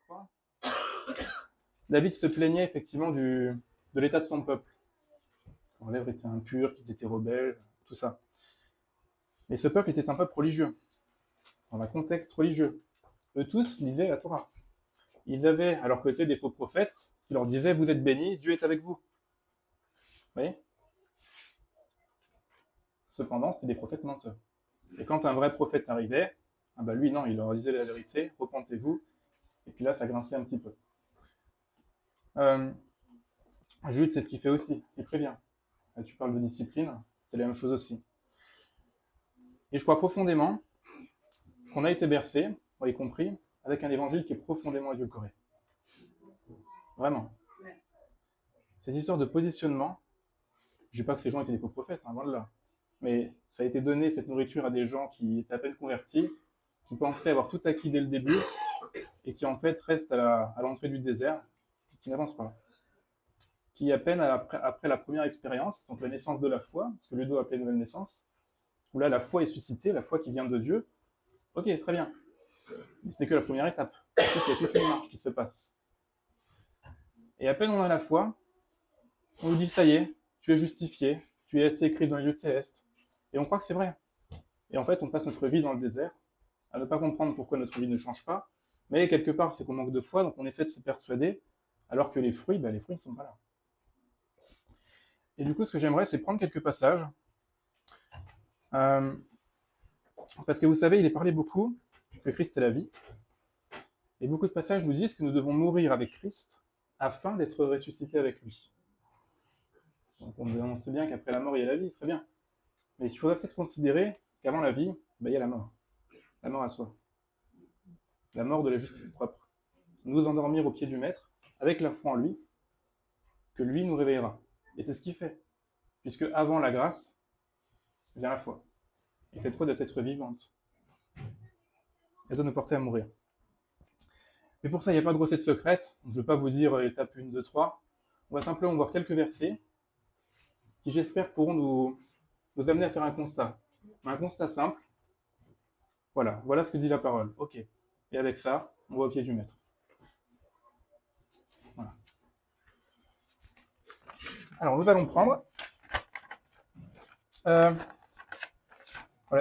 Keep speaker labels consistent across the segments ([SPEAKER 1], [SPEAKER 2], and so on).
[SPEAKER 1] crois, David se plaignait effectivement de l'état de son peuple. Leurs lèvres étaient impures, qu'ils étaient rebelles, tout ça. Mais ce peuple était un peuple religieux, dans un contexte religieux. Eux tous lisaient la Torah. Ils avaient à leur côté des faux prophètes qui leur disaient « Vous êtes bénis, Dieu est avec vous ». Vous voyez ? Cependant, c'était des prophètes menteurs. Et quand un vrai prophète arrivait, ah bah lui, non, il leur disait la vérité, repentez-vous, et puis là, ça grinçait un petit peu. Jude, c'est ce qu'il fait aussi, il prévient. Là, tu parles de discipline, c'est la même chose aussi. Et je crois profondément qu'on a été bercé, y compris, avec un évangile qui est profondément édulcoré. Vraiment. Cette histoire de positionnement, je ne dis pas que ces gens étaient des faux prophètes, loin de là. Mais ça a été donné, cette nourriture, à des gens qui étaient à peine convertis, qui pensaient avoir tout acquis dès le début, et qui en fait restent à l'entrée du désert, qui n'avancent pas. Qui à peine après la première expérience, donc la naissance de la foi, ce que Ludo appelait nouvelle naissance, où là la foi est suscitée, la foi qui vient de Dieu, ok, très bien. Mais ce n'est que la première étape. Ensuite, il y a toute une marche qui se passe. Et à peine on a la foi, on nous dit ça y est, tu es justifié, tu es assis écrit dans les lieux célestes. Et on croit que c'est vrai. Et en fait, on passe notre vie dans le désert, à ne pas comprendre pourquoi notre vie ne change pas, mais quelque part, c'est qu'on manque de foi, donc on essaie de se persuader, alors que les fruits ne sont pas là. Et du coup, ce que j'aimerais, c'est prendre quelques passages. Parce que vous savez, il est parlé beaucoup que Christ est la vie. Et beaucoup de passages nous disent que nous devons mourir avec Christ afin d'être ressuscités avec lui. Donc on sait bien qu'après la mort, il y a la vie, très bien. Mais il faudrait peut-être considérer qu'avant la vie, il y a la mort. La mort à soi. La mort de la justice propre. Nous endormir au pied du Maître, avec la foi en lui, que lui nous réveillera. Et c'est ce qu'il fait. Puisque avant la grâce, vient la foi. Et cette foi doit être vivante. Elle doit nous porter à mourir. Mais pour ça, il n'y a pas de recette secrète. Je ne vais pas vous dire étape 1, 2, 3. On va simplement voir quelques versets qui, j'espère, pourront nous amener à faire un constat. Un constat simple. Voilà ce que dit la parole. Ok. Et avec ça, on va au pied du Maître. Voilà. Alors, nous allons prendre. Voilà.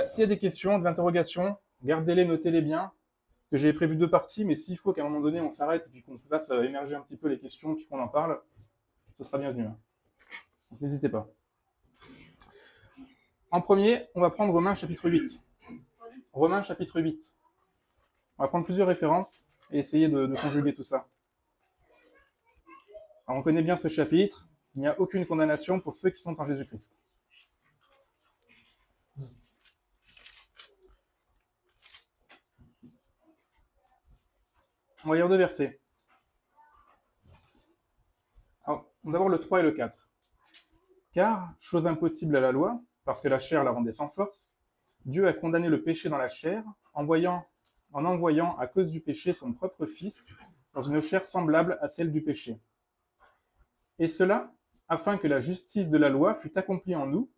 [SPEAKER 1] S'il y a des questions, des interrogations, gardez-les, notez-les bien. Que j'ai prévu 2 parties, mais s'il faut qu'à un moment donné, on s'arrête et puis qu'on fasse émerger un petit peu les questions puis qu'on en parle, ce sera bienvenu. Donc n'hésitez pas. En premier, on va prendre Romains chapitre 8. Romains chapitre 8. On va prendre plusieurs références et essayer de conjuguer tout ça. Alors, on connaît bien ce chapitre. Il n'y a aucune condamnation pour ceux qui sont en Jésus-Christ. On va lire 2 versets. Alors, d'abord le 3 et le 4. Car, chose impossible à la loi, parce que la chair la rendait sans force, Dieu a condamné le péché dans la chair en envoyant à cause du péché son propre Fils dans une chair semblable à celle du péché. Et cela, afin que la justice de la loi fût accomplie en nous,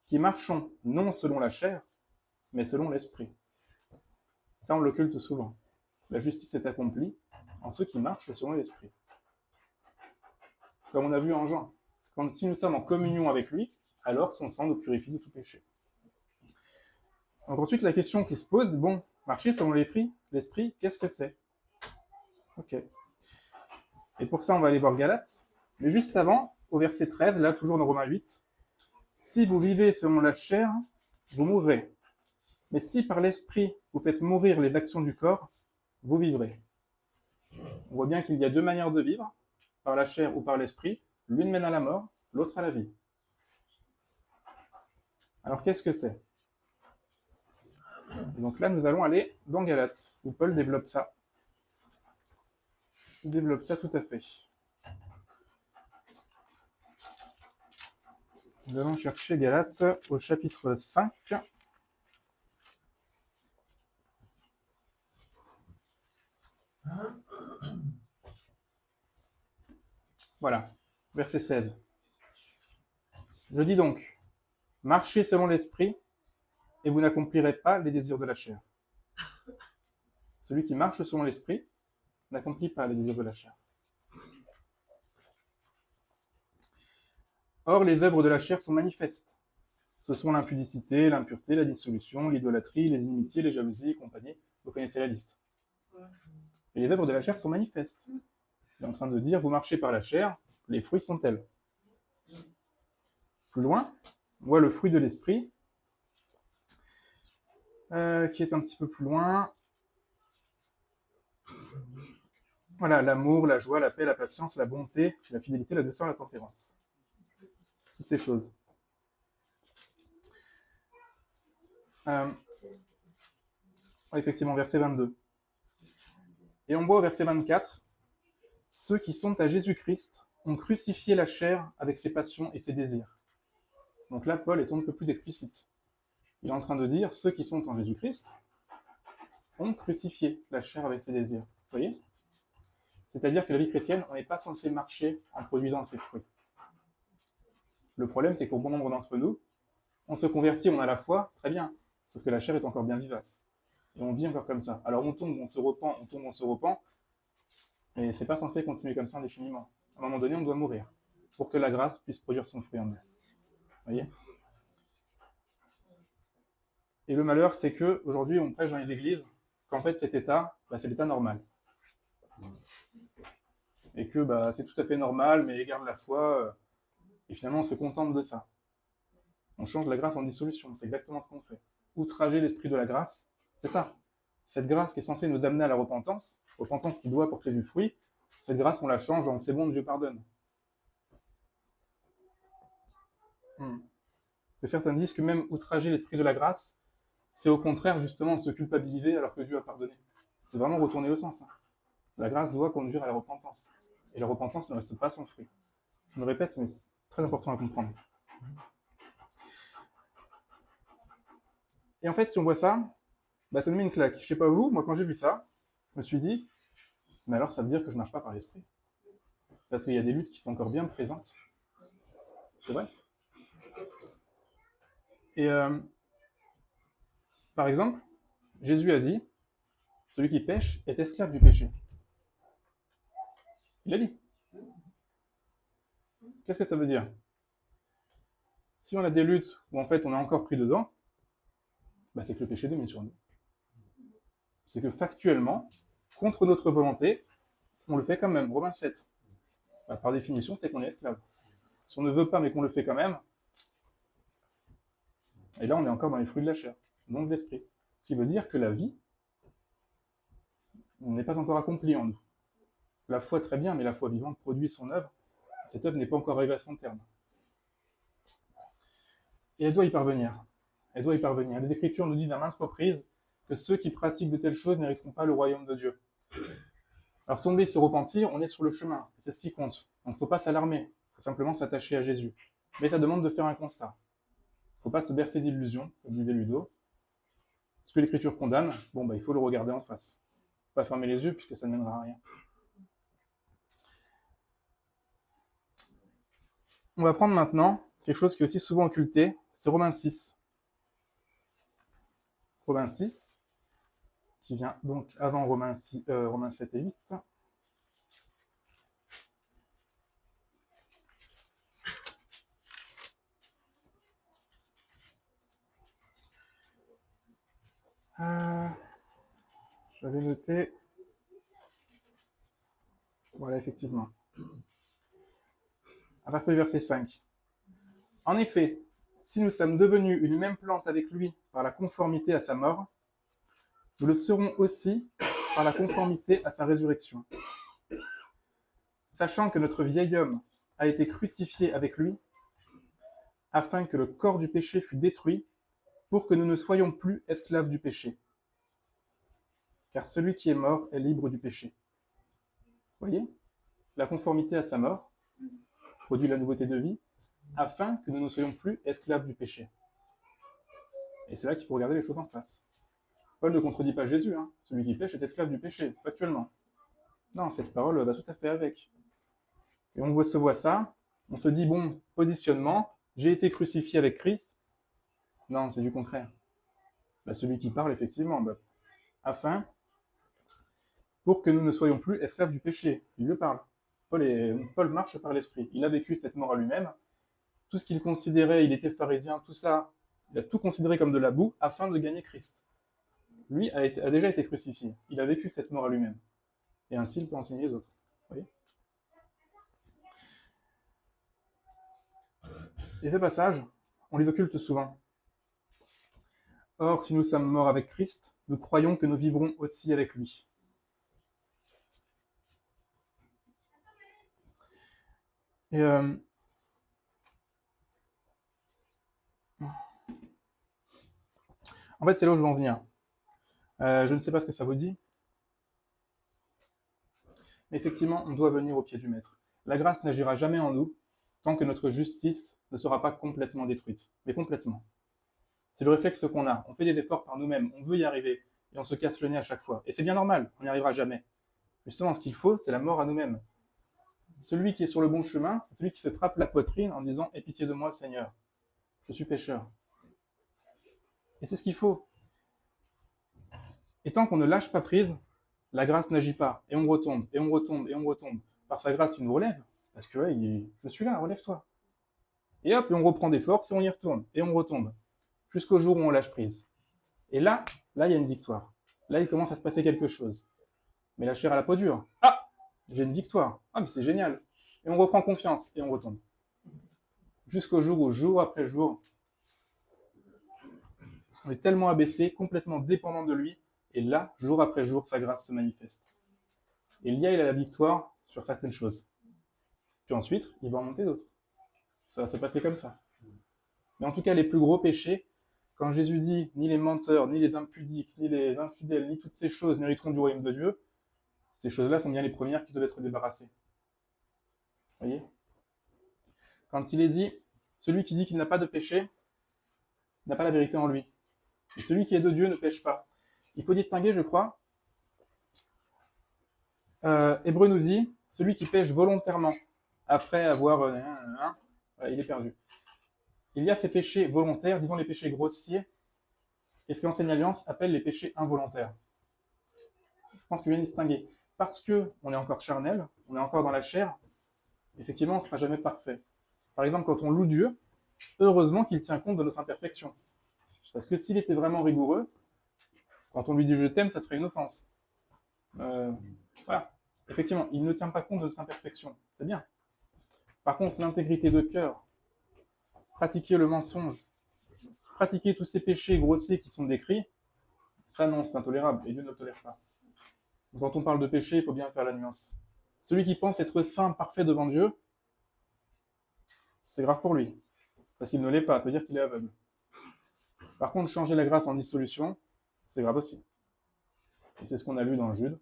[SPEAKER 1] qui marchons non selon la chair, mais selon l'esprit. Ça, on l'occulte souvent. La justice est accomplie en ceux qui marchent selon l'esprit. Comme on a vu en Jean. Si nous sommes en communion avec lui, alors son sang nous purifie de tout péché. Donc ensuite, la question qui se pose, bon, marcher selon l'esprit, qu'est-ce que c'est? Ok. Et pour ça, on va aller voir Galates. Mais juste avant, au verset 13, là, toujours dans Romains 8, si vous vivez selon la chair, vous mourrez. Mais si par l'esprit, vous faites mourir les actions du corps, vous vivrez. On voit bien qu'il y a 2 manières de vivre, par la chair ou par l'esprit. L'une mène à la mort, l'autre à la vie. Alors qu'est-ce que c'est? Donc là, nous allons aller dans Galates, où Paul développe ça. Il développe ça tout à fait. Nous allons chercher Galates au chapitre 5. Voilà, verset 16. Je dis donc, marchez selon l'esprit, et vous n'accomplirez pas les désirs de la chair. Celui qui marche selon l'esprit n'accomplit pas les désirs de la chair. Or, les œuvres de la chair sont manifestes. Ce sont l'impudicité, l'impureté, la dissolution, l'idolâtrie, les inimitiés, les jalousies et compagnie. Vous connaissez la liste. Et les œuvres de la chair sont manifestes. Il est en train de dire, vous marchez par la chair, les fruits sont tels. Plus loin, on voit le fruit de l'esprit, qui est un petit peu plus loin. Voilà, l'amour, la joie, la paix, la patience, la bonté, la fidélité, la douceur, la tempérance. Toutes ces choses. Effectivement, verset 22. Et on voit au verset 24, ceux qui sont à Jésus-Christ ont crucifié la chair avec ses passions et ses désirs. Donc là, Paul est un peu plus explicite. Il est en train de dire, ceux qui sont en Jésus-Christ ont crucifié la chair avec ses désirs. Vous voyez ? C'est-à-dire que la vie chrétienne, on n'est pas censé marcher en produisant ses fruits. Le problème, c'est qu'au bon nombre d'entre nous, on se convertit, on a la foi, très bien, sauf que la chair est encore bien vivace. Et on vit encore comme ça. Alors on tombe, on se repent, on tombe, on se repent, mais c'est pas censé continuer comme ça indéfiniment. À un moment donné, on doit mourir, pour que la grâce puisse produire son fruit en nous. Vous voyez ? Et le malheur, c'est que aujourd'hui, on prêche dans les églises qu'en fait, cet état, c'est l'état normal. Et que c'est tout à fait normal, mais garde la foi, et finalement, on se contente de ça. On change la grâce en dissolution, c'est exactement ce qu'on fait. Outrager l'esprit de la grâce, c'est ça. Cette grâce qui est censée nous amener à la repentance qui doit porter du fruit, cette grâce, on la change en c'est bon, Dieu pardonne. Que certains disent que même outrager l'esprit de la grâce, c'est au contraire justement se culpabiliser alors que Dieu a pardonné. C'est vraiment retourner le sens. La grâce doit conduire à la repentance. Et la repentance ne reste pas sans fruit. Je me répète, mais c'est très important à comprendre. Et en fait, si on voit ça, ça nous met une claque. Je sais pas vous, moi quand j'ai vu ça, je me suis dit, mais alors ça veut dire que je marche pas par l'esprit. Parce qu'il y a des luttes qui sont encore bien présentes. C'est vrai. Et par exemple, Jésus a dit, celui qui pêche est esclave du péché. Il a dit. Qu'est-ce que ça veut dire ? Si on a des luttes où en fait on est encore pris dedans, c'est que le péché domine sur nous. C'est que factuellement, contre notre volonté, on le fait quand même. Romains 7. Par définition, c'est qu'on est esclave. Si on ne veut pas mais qu'on le fait quand même, et là on est encore dans les fruits de la chair, non de l'esprit. Ce qui veut dire que la vie n'est pas encore accomplie en nous. La foi très bien, mais la foi vivante produit son œuvre. Cette œuvre n'est pas encore arrivée à son terme. Et elle doit y parvenir. Elle doit y parvenir. Les Écritures nous disent à maintes reprises que ceux qui pratiquent de telles choses n'hériteront pas le royaume de Dieu. Alors tomber, se repentir, on est sur le chemin. C'est ce qui compte. Donc il ne faut pas s'alarmer. Il faut simplement s'attacher à Jésus. Mais ça demande de faire un constat. Il ne faut pas se bercer d'illusions, comme disait Ludo. Ce que l'Écriture condamne, il faut le regarder en face. Il ne faut pas fermer les yeux puisque ça ne mènera à rien. On va prendre maintenant quelque chose qui est aussi souvent occulté, c'est Romains 6. Romains 6, qui vient donc avant Romains 7 et 8. J'avais noté... Voilà, effectivement. À partir du verset 5. En effet, si nous sommes devenus une même plante avec lui par la conformité à sa mort, nous le serons aussi par la conformité à sa résurrection. Sachant que notre vieil homme a été crucifié avec lui, afin que le corps du péché fût détruit, pour que nous ne soyons plus esclaves du péché. Car celui qui est mort est libre du péché. Vous voyez ? La conformité à sa mort produit la nouveauté de vie, afin que nous ne soyons plus esclaves du péché. Et c'est là qu'il faut regarder les choses en face. Paul ne contredit pas Jésus, celui qui pêche est esclave du péché, factuellement. Non, cette parole va tout à fait avec. Et on se voit ça, on se dit, positionnement, j'ai été crucifié avec Christ. Non, c'est du contraire. Celui qui parle, effectivement, afin pour que nous ne soyons plus esclaves du péché. Il le parle. Paul marche par l'esprit. Il a vécu cette mort à lui-même. Tout ce qu'il considérait, il était pharisien, tout ça, il a tout considéré comme de la boue afin de gagner Christ. Lui a déjà été crucifié. Il a vécu cette mort à lui-même. Et ainsi, il peut enseigner les autres. Vous voyez ? Et ces passages, on les occulte souvent. Or, si nous sommes morts avec Christ, nous croyons que nous vivrons aussi avec lui. Et en fait, c'est là où je veux en venir. Je ne sais pas ce que ça vous dit, mais effectivement, on doit venir au pied du Maître. La grâce n'agira jamais en nous tant que notre justice ne sera pas complètement détruite, mais complètement. C'est le réflexe qu'on a. On fait des efforts par nous-mêmes, on veut y arriver, et on se casse le nez à chaque fois. Et c'est bien normal, on n'y arrivera jamais. Justement, ce qu'il faut, c'est la mort à nous-mêmes. Celui qui est sur le bon chemin, c'est celui qui se frappe la poitrine en disant « Aie pitié de moi, Seigneur, je suis pécheur ». Et c'est ce qu'il faut. Et tant qu'on ne lâche pas prise, la grâce n'agit pas. Et on retombe, et on retombe, et on retombe. Par sa grâce, il nous relève. Parce que ouais, je suis là, relève-toi. Et hop, et on reprend des forces, et on y retourne, et on retombe. Jusqu'au jour où on lâche prise. Et là, il y a une victoire. Là, il commence à se passer quelque chose. Mais la chair à la peau dure. Ah, j'ai une victoire. Ah, mais c'est génial. Et on reprend confiance, et on retombe. Jusqu'au jour où, jour après jour, on est tellement abaissé, complètement dépendant de lui, et là, jour après jour, sa grâce se manifeste. Et il a la victoire sur certaines choses. Puis ensuite, il va en monter d'autres. Ça va se passer comme ça. Mais en tout cas, les plus gros péchés, quand Jésus dit « ni les menteurs, ni les impudiques, ni les infidèles, ni toutes ces choses n'hériteront du royaume de Dieu », ces choses-là sont bien les premières qui doivent être débarrassées. Vous voyez ? Quand il est dit « celui qui dit qu'il n'a pas de péché n'a pas la vérité en lui. Et celui qui est de Dieu ne pêche pas. » Il faut distinguer, je crois, Hébreu nous dit « celui qui pêche volontairement, après avoir... il est perdu. » Il y a ces péchés volontaires, disons les péchés grossiers, et ce que l'Ancienne Alliance appelle les péchés involontaires. Je pense qu'il faut bien distinguer. Parce qu'on est encore charnel, on est encore dans la chair, effectivement, on ne sera jamais parfait. Par exemple, quand on loue Dieu, heureusement qu'il tient compte de notre imperfection. Parce que s'il était vraiment rigoureux, quand on lui dit « je t'aime », ça serait une offense. Voilà. Effectivement, il ne tient pas compte de notre imperfection. C'est bien. Par contre, l'intégrité de cœur, pratiquer le mensonge, pratiquer tous ces péchés grossiers qui sont décrits, ça non, c'est intolérable, et Dieu ne le tolère pas. Donc, quand on parle de péché, il faut bien faire la nuance. Celui qui pense être saint, parfait devant Dieu, c'est grave pour lui, parce qu'il ne l'est pas, ça veut dire qu'il est aveugle. Par contre, changer la grâce en dissolution, c'est grave aussi. Et c'est ce qu'on a lu dans Jude,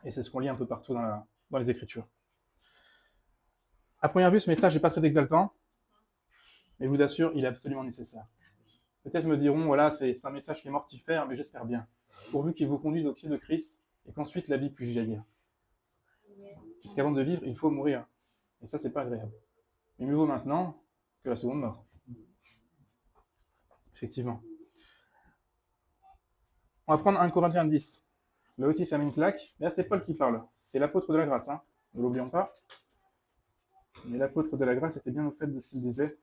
[SPEAKER 1] et c'est ce qu'on lit un peu partout dans les Écritures. À première vue, ce message n'est pas très exaltant, mais je vous assure, il est absolument nécessaire. Peut-être me diront, voilà, c'est un message qui est mortifère, mais j'espère bien. Pourvu qu'il vous conduise au pied de Christ, et qu'ensuite la vie puisse jaillir. Puisqu'avant de vivre, il faut mourir. Et ça, c'est pas agréable. Mais mieux vaut maintenant que la seconde mort. Effectivement. On va prendre 1 Corinthiens 10. Là aussi, ça met une claque. Là, c'est Paul qui parle. C'est l'apôtre de la grâce, hein. Ne l'oublions pas. Mais l'apôtre de la grâce était bien au fait de ce qu'il disait.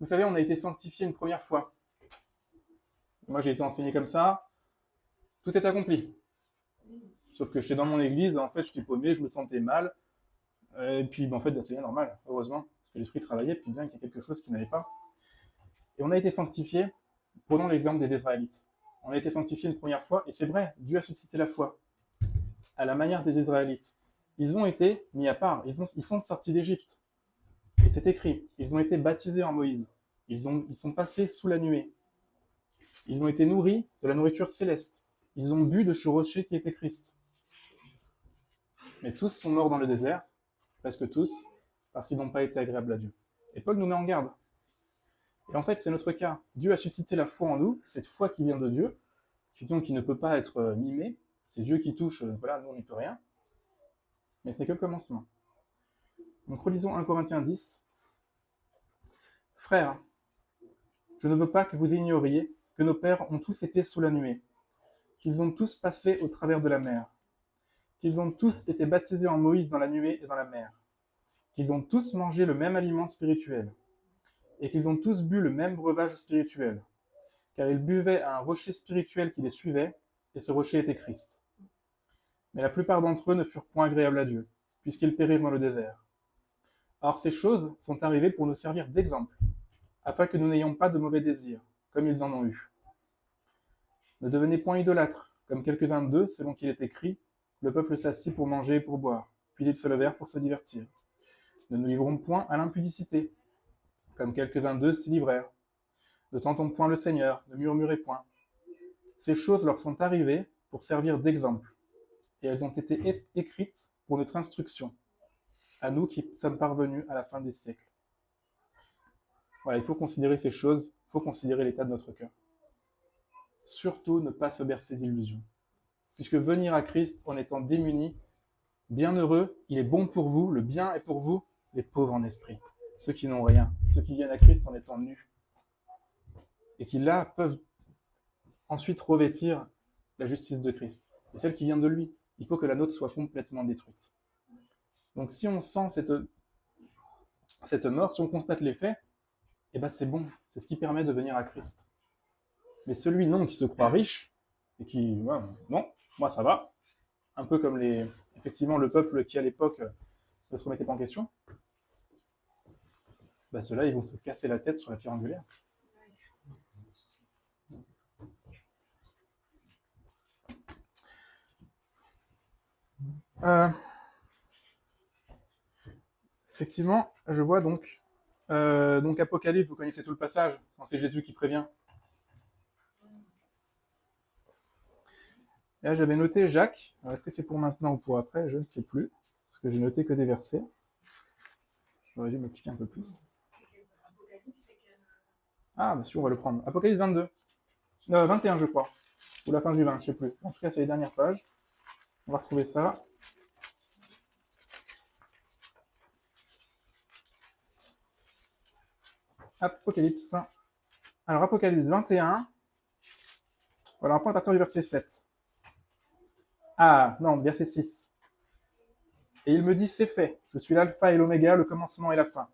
[SPEAKER 1] Vous savez, on a été sanctifié une première fois. Moi, j'ai été enseigné comme ça. Tout est accompli. Sauf que j'étais dans mon église, en fait, j'étais paumé, je me sentais mal. Et puis, en fait, c'est bien normal, heureusement. Parce que l'esprit travaillait, puis bien qu'il y ait quelque chose qui n'allait pas. Et on a été sanctifié. Prenons l'exemple des Israélites. On a été sanctifié une première fois, et c'est vrai, Dieu a suscité la foi. À la manière des Israélites. Ils ont été mis à part. Ils sont sortis d'Égypte. Et c'est écrit. Ils ont été baptisés en Moïse. Ils sont passés sous la nuée. Ils ont été nourris de la nourriture céleste. Ils ont bu de ce rocher qui était Christ. Mais tous sont morts dans le désert, presque tous, parce qu'ils n'ont pas été agréables à Dieu. Et Paul nous met en garde. Et en fait, c'est notre cas. Dieu a suscité la foi en nous, cette foi qui vient de Dieu, qui ne peut pas être mimée. C'est Dieu qui touche, voilà, nous on n'y peut rien. Mais ce n'est que le commencement. Donc relisons 1 Corinthiens 10. Frères, je ne veux pas que vous ignoriez que nos pères ont tous été sous la nuée. qu'ils ont tous passé au travers de la mer, qu'ils ont tous été baptisés en Moïse dans la nuée et dans la mer, qu'ils ont tous mangé le même aliment spirituel, et qu'ils ont tous bu le même breuvage spirituel, car ils buvaient à un rocher spirituel qui les suivait, et ce rocher était Christ. Mais la plupart d'entre eux ne furent point agréables à Dieu, puisqu'ils périrent dans le désert. Or ces choses sont arrivées pour nous servir d'exemple, afin que nous n'ayons pas de mauvais désirs, comme ils en ont eu. Ne devenez point idolâtres, comme quelques-uns d'eux, selon qu'il est écrit, le peuple s'assit pour manger et pour boire, puis ils se levèrent pour se divertir. Ne nous livrons point à l'impudicité, comme quelques-uns d'eux s'y livrèrent. Ne tentons point le Seigneur, ne murmurez point. Ces choses leur sont arrivées pour servir d'exemple, et elles ont été écrites pour notre instruction, à nous qui sommes parvenus à la fin des siècles. Voilà, il faut considérer ces choses, il faut considérer l'état de notre cœur. Surtout ne pas se bercer d'illusions. Puisque venir à Christ en étant démunis, bienheureux, il est bon pour vous, le bien est pour vous, les pauvres en esprit, ceux qui n'ont rien, ceux qui viennent à Christ en étant nus, et qui là peuvent ensuite revêtir la justice de Christ, et celle qui vient de lui. Il faut que la nôtre soit complètement détruite. Donc si on sent cette mort, si on constate les faits, eh ben c'est bon, c'est ce qui permet de venir à Christ. Mais celui non qui se croit riche, et qui, ouais, non, moi ça va, un peu comme effectivement le peuple qui à l'époque ne se remettait pas en question, bah ceux-là ils vont se casser la tête sur la pierre angulaire. Effectivement, je vois donc Apocalypse, vous connaissez tout le passage, quand c'est Jésus qui prévient. Et là, j'avais noté Jacques. Alors, est-ce que c'est pour maintenant ou pour après? Je ne sais plus, parce que j'ai noté que des versets. J'aurais dû m'appliquer un peu plus. Ah, bien sûr, on va le prendre. Apocalypse 22. 21, je crois. Ou la fin du 20, je ne sais plus. En tout cas, c'est les dernières pages. On va retrouver ça. Apocalypse. Alors, Apocalypse 21. Voilà, on prend à partir du verset 7. Ah, non, verset 6. Et il me dit, c'est fait. Je suis l'alpha et l'oméga, le commencement et la fin.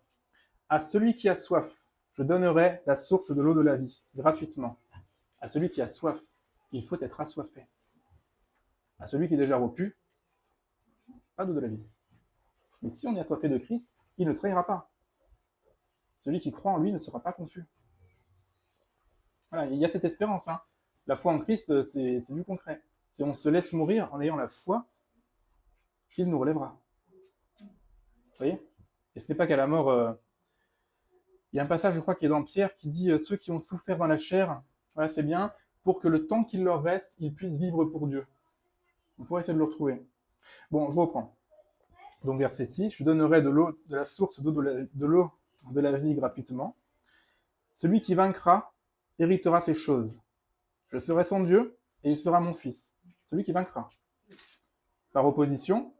[SPEAKER 1] À celui qui a soif, je donnerai la source de l'eau de la vie, gratuitement. À celui qui a soif, il faut être assoiffé. À celui qui est déjà repu, pas d'eau de la vie. Mais si on est assoiffé de Christ, il ne trahira pas. Celui qui croit en lui ne sera pas confus. Voilà, il y a cette espérance. Hein. La foi en Christ, c'est du concret. Si on se laisse mourir en ayant la foi, qu'il nous relèvera. Vous voyez? Et ce n'est pas qu'à la mort... Il y a un passage, je crois, qui est dans Pierre, qui dit ceux qui ont souffert dans la chair, voilà, c'est bien, pour que le temps qu'il leur reste, ils puissent vivre pour Dieu. On pourrait essayer de le retrouver. Bon, je reprends. Donc, verset 6, je donnerai de la source d'eau de l'eau de la vie gratuitement. Celui qui vaincra héritera ces choses. Je serai son Dieu et il sera mon fils. Celui qui vaincra. Par opposition,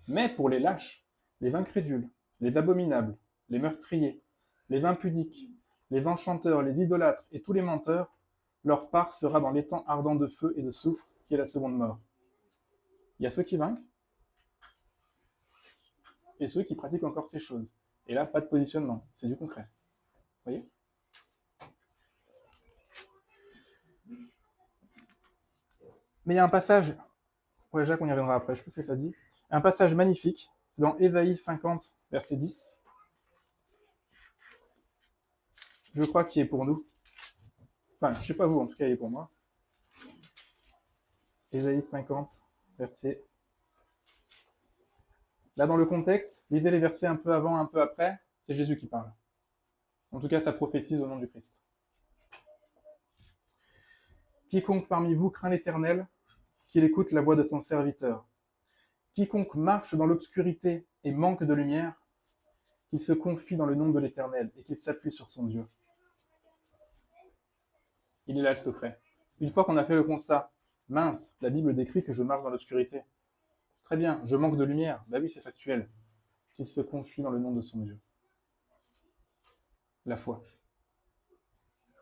[SPEAKER 1] mais pour les lâches, les incrédules, les abominables, les meurtriers, les impudiques, les enchanteurs, les idolâtres et tous les menteurs, leur part sera dans l'étang ardent de feu et de soufre qui est la seconde mort. Il y a ceux qui vainquent et ceux qui pratiquent encore ces choses. Et là, pas de positionnement, c'est du concret. Vous voyez? Mais il y a un passage, ouais, Jacques, on y reviendra après, je sais pas ce que ça dit, un passage magnifique, c'est dans Ésaïe 50, verset 10. Je crois qu'il est pour nous. Enfin, je ne sais pas vous, en tout cas, il est pour moi. Ésaïe 50, verset. Là, dans le contexte, lisez les versets un peu avant, un peu après, c'est Jésus qui parle. En tout cas, ça prophétise au nom du Christ. Quiconque parmi vous craint l'Éternel, qu'il écoute la voix de son serviteur. Quiconque marche dans l'obscurité et manque de lumière, qu'il se confie dans le nom de l'Éternel et qu'il s'appuie sur son Dieu. Il est là le secret. Une fois qu'on a fait le constat, mince, la Bible décrit que je marche dans l'obscurité. Très bien, je manque de lumière. Bah oui, c'est factuel. Qu'il se confie dans le nom de son Dieu. La foi.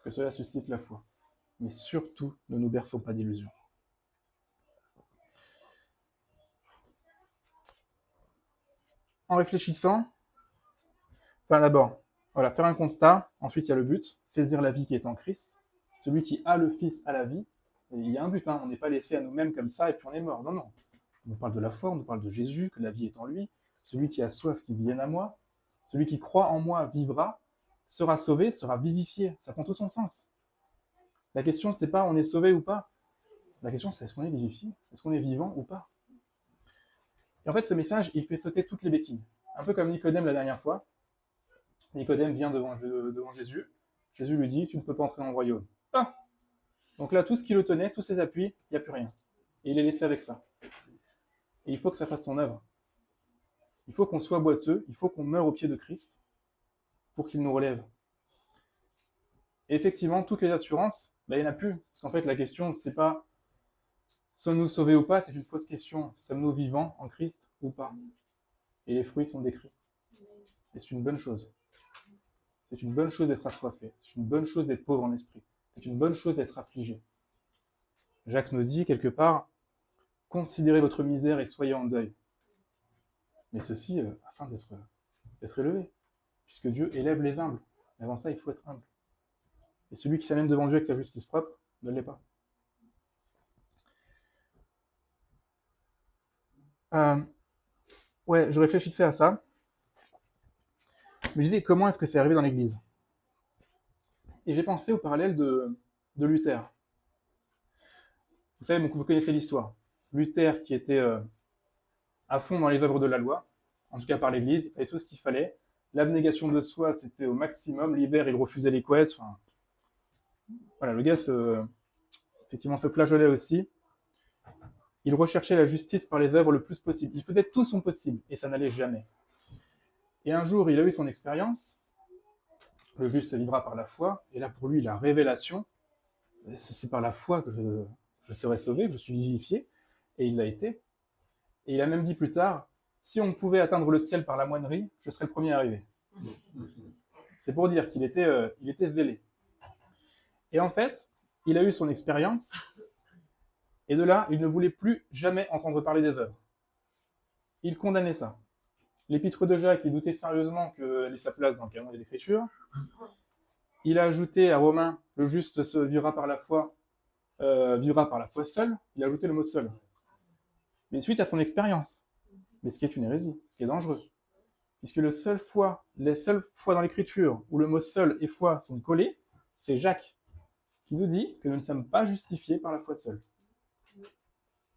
[SPEAKER 1] Que cela suscite la foi. Mais surtout, ne nous berçons pas d'illusions. En réfléchissant, d'abord, voilà, faire un constat, ensuite il y a le but, saisir la vie qui est en Christ. Celui qui a le Fils a la vie. Et il y a un but, on n'est pas laissé à nous-mêmes comme ça et puis on est mort. Non, non. On nous parle de la foi, on nous parle de Jésus, que la vie est en lui. Celui qui a soif, qui vienne à moi. Celui qui croit en moi vivra, sera sauvé, sera vivifié. Ça prend tout son sens. La question, c'est pas on est sauvé ou pas. La question, c'est est-ce qu'on est vivifié? Est-ce qu'on est vivant ou pas? Et en fait, ce message, il fait sauter toutes les béquilles. Un peu comme Nicodème la dernière fois. Nicodème vient devant Jésus. Jésus lui dit, tu ne peux pas entrer dans le royaume. Ah! Donc là, tout ce qui le tenait, tous ses appuis, il n'y a plus rien. Et il est laissé avec ça. Et il faut que ça fasse son œuvre. Il faut qu'on soit boiteux, il faut qu'on meure au pied de Christ pour qu'il nous relève. Et effectivement, toutes les assurances, il n'y en a plus. Parce qu'en fait, la question, c'est pas sommes-nous sauvés ou pas, c'est une fausse question. Sommes-nous vivants en Christ ou pas? Et les fruits sont décrits. Et c'est une bonne chose. C'est une bonne chose d'être assoiffé. C'est une bonne chose d'être pauvre en esprit. C'est une bonne chose d'être affligé. Jacques nous dit quelque part, considérez votre misère et soyez en deuil. Mais ceci afin d'être élevé. Puisque Dieu élève les humbles. Mais avant ça, il faut être humble. Et celui qui s'amène devant Dieu avec sa justice propre ne l'est pas. Je réfléchissais à ça. Je me disais, comment est-ce que c'est arrivé dans l'Église? Et j'ai pensé au parallèle de Luther. Vous savez, vous connaissez l'histoire. Luther qui était à fond dans les œuvres de la loi, en tout cas par l'Église, il fallait tout ce qu'il fallait. L'abnégation de soi, c'était au maximum. L'hiver, il refusait les couettes. Enfin, voilà, le gars effectivement se flageolait aussi. Il recherchait la justice par les œuvres le plus possible. Il faisait tout son possible, et ça n'allait jamais. Et un jour, il a eu son expérience. Le juste vivra par la foi. Et là, pour lui, la révélation, c'est par la foi que je serai sauvé, que je suis vivifié. Et il l'a été. Et il a même dit plus tard, si on pouvait atteindre le ciel par la moinerie, je serais le premier à arriver. C'est pour dire qu'il était zélé. Et en fait, il a eu son expérience. Et de là, il ne voulait plus jamais entendre parler des œuvres. Il condamnait ça. L'épître de Jacques, il doutait sérieusement qu'elle ait sa place dans le canon des Écritures. Il a ajouté à Romains, le juste se vivra par la foi seul. Il a ajouté le mot seul. Mais suite à son expérience. Mais ce qui est une hérésie, ce qui est dangereux. Puisque les seules fois dans l'Écriture où le mot seul et foi sont collés, c'est Jacques qui nous dit que nous ne sommes pas justifiés par la foi seule.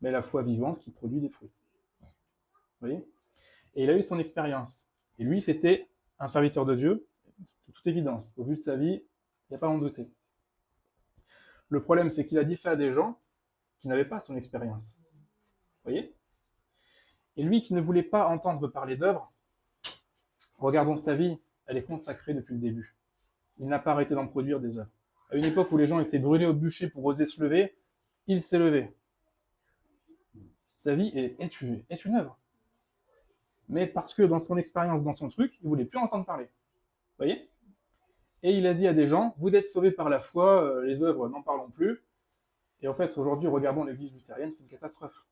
[SPEAKER 1] Mais la foi vivante qui produit des fruits. Vous voyez? Et il a eu son expérience. Et lui, c'était un serviteur de Dieu, de toute évidence. Au vu de sa vie, il n'y a pas à en douter. Le problème, c'est qu'il a dit ça à des gens qui n'avaient pas son expérience. Vous voyez? Et lui qui ne voulait pas entendre parler d'œuvres, regardons sa vie, elle est consacrée depuis le début. Il n'a pas arrêté d'en produire des œuvres. À une époque où les gens étaient brûlés au bûcher pour oser se lever, il s'est levé. Sa vie est une œuvre. Mais parce que dans son expérience, dans son truc, il ne voulait plus entendre parler. Vous voyez? Et il a dit à des gens, vous êtes sauvés par la foi, les œuvres, n'en parlons plus. Et en fait, aujourd'hui, regardons l'église luthérienne, c'est une catastrophe.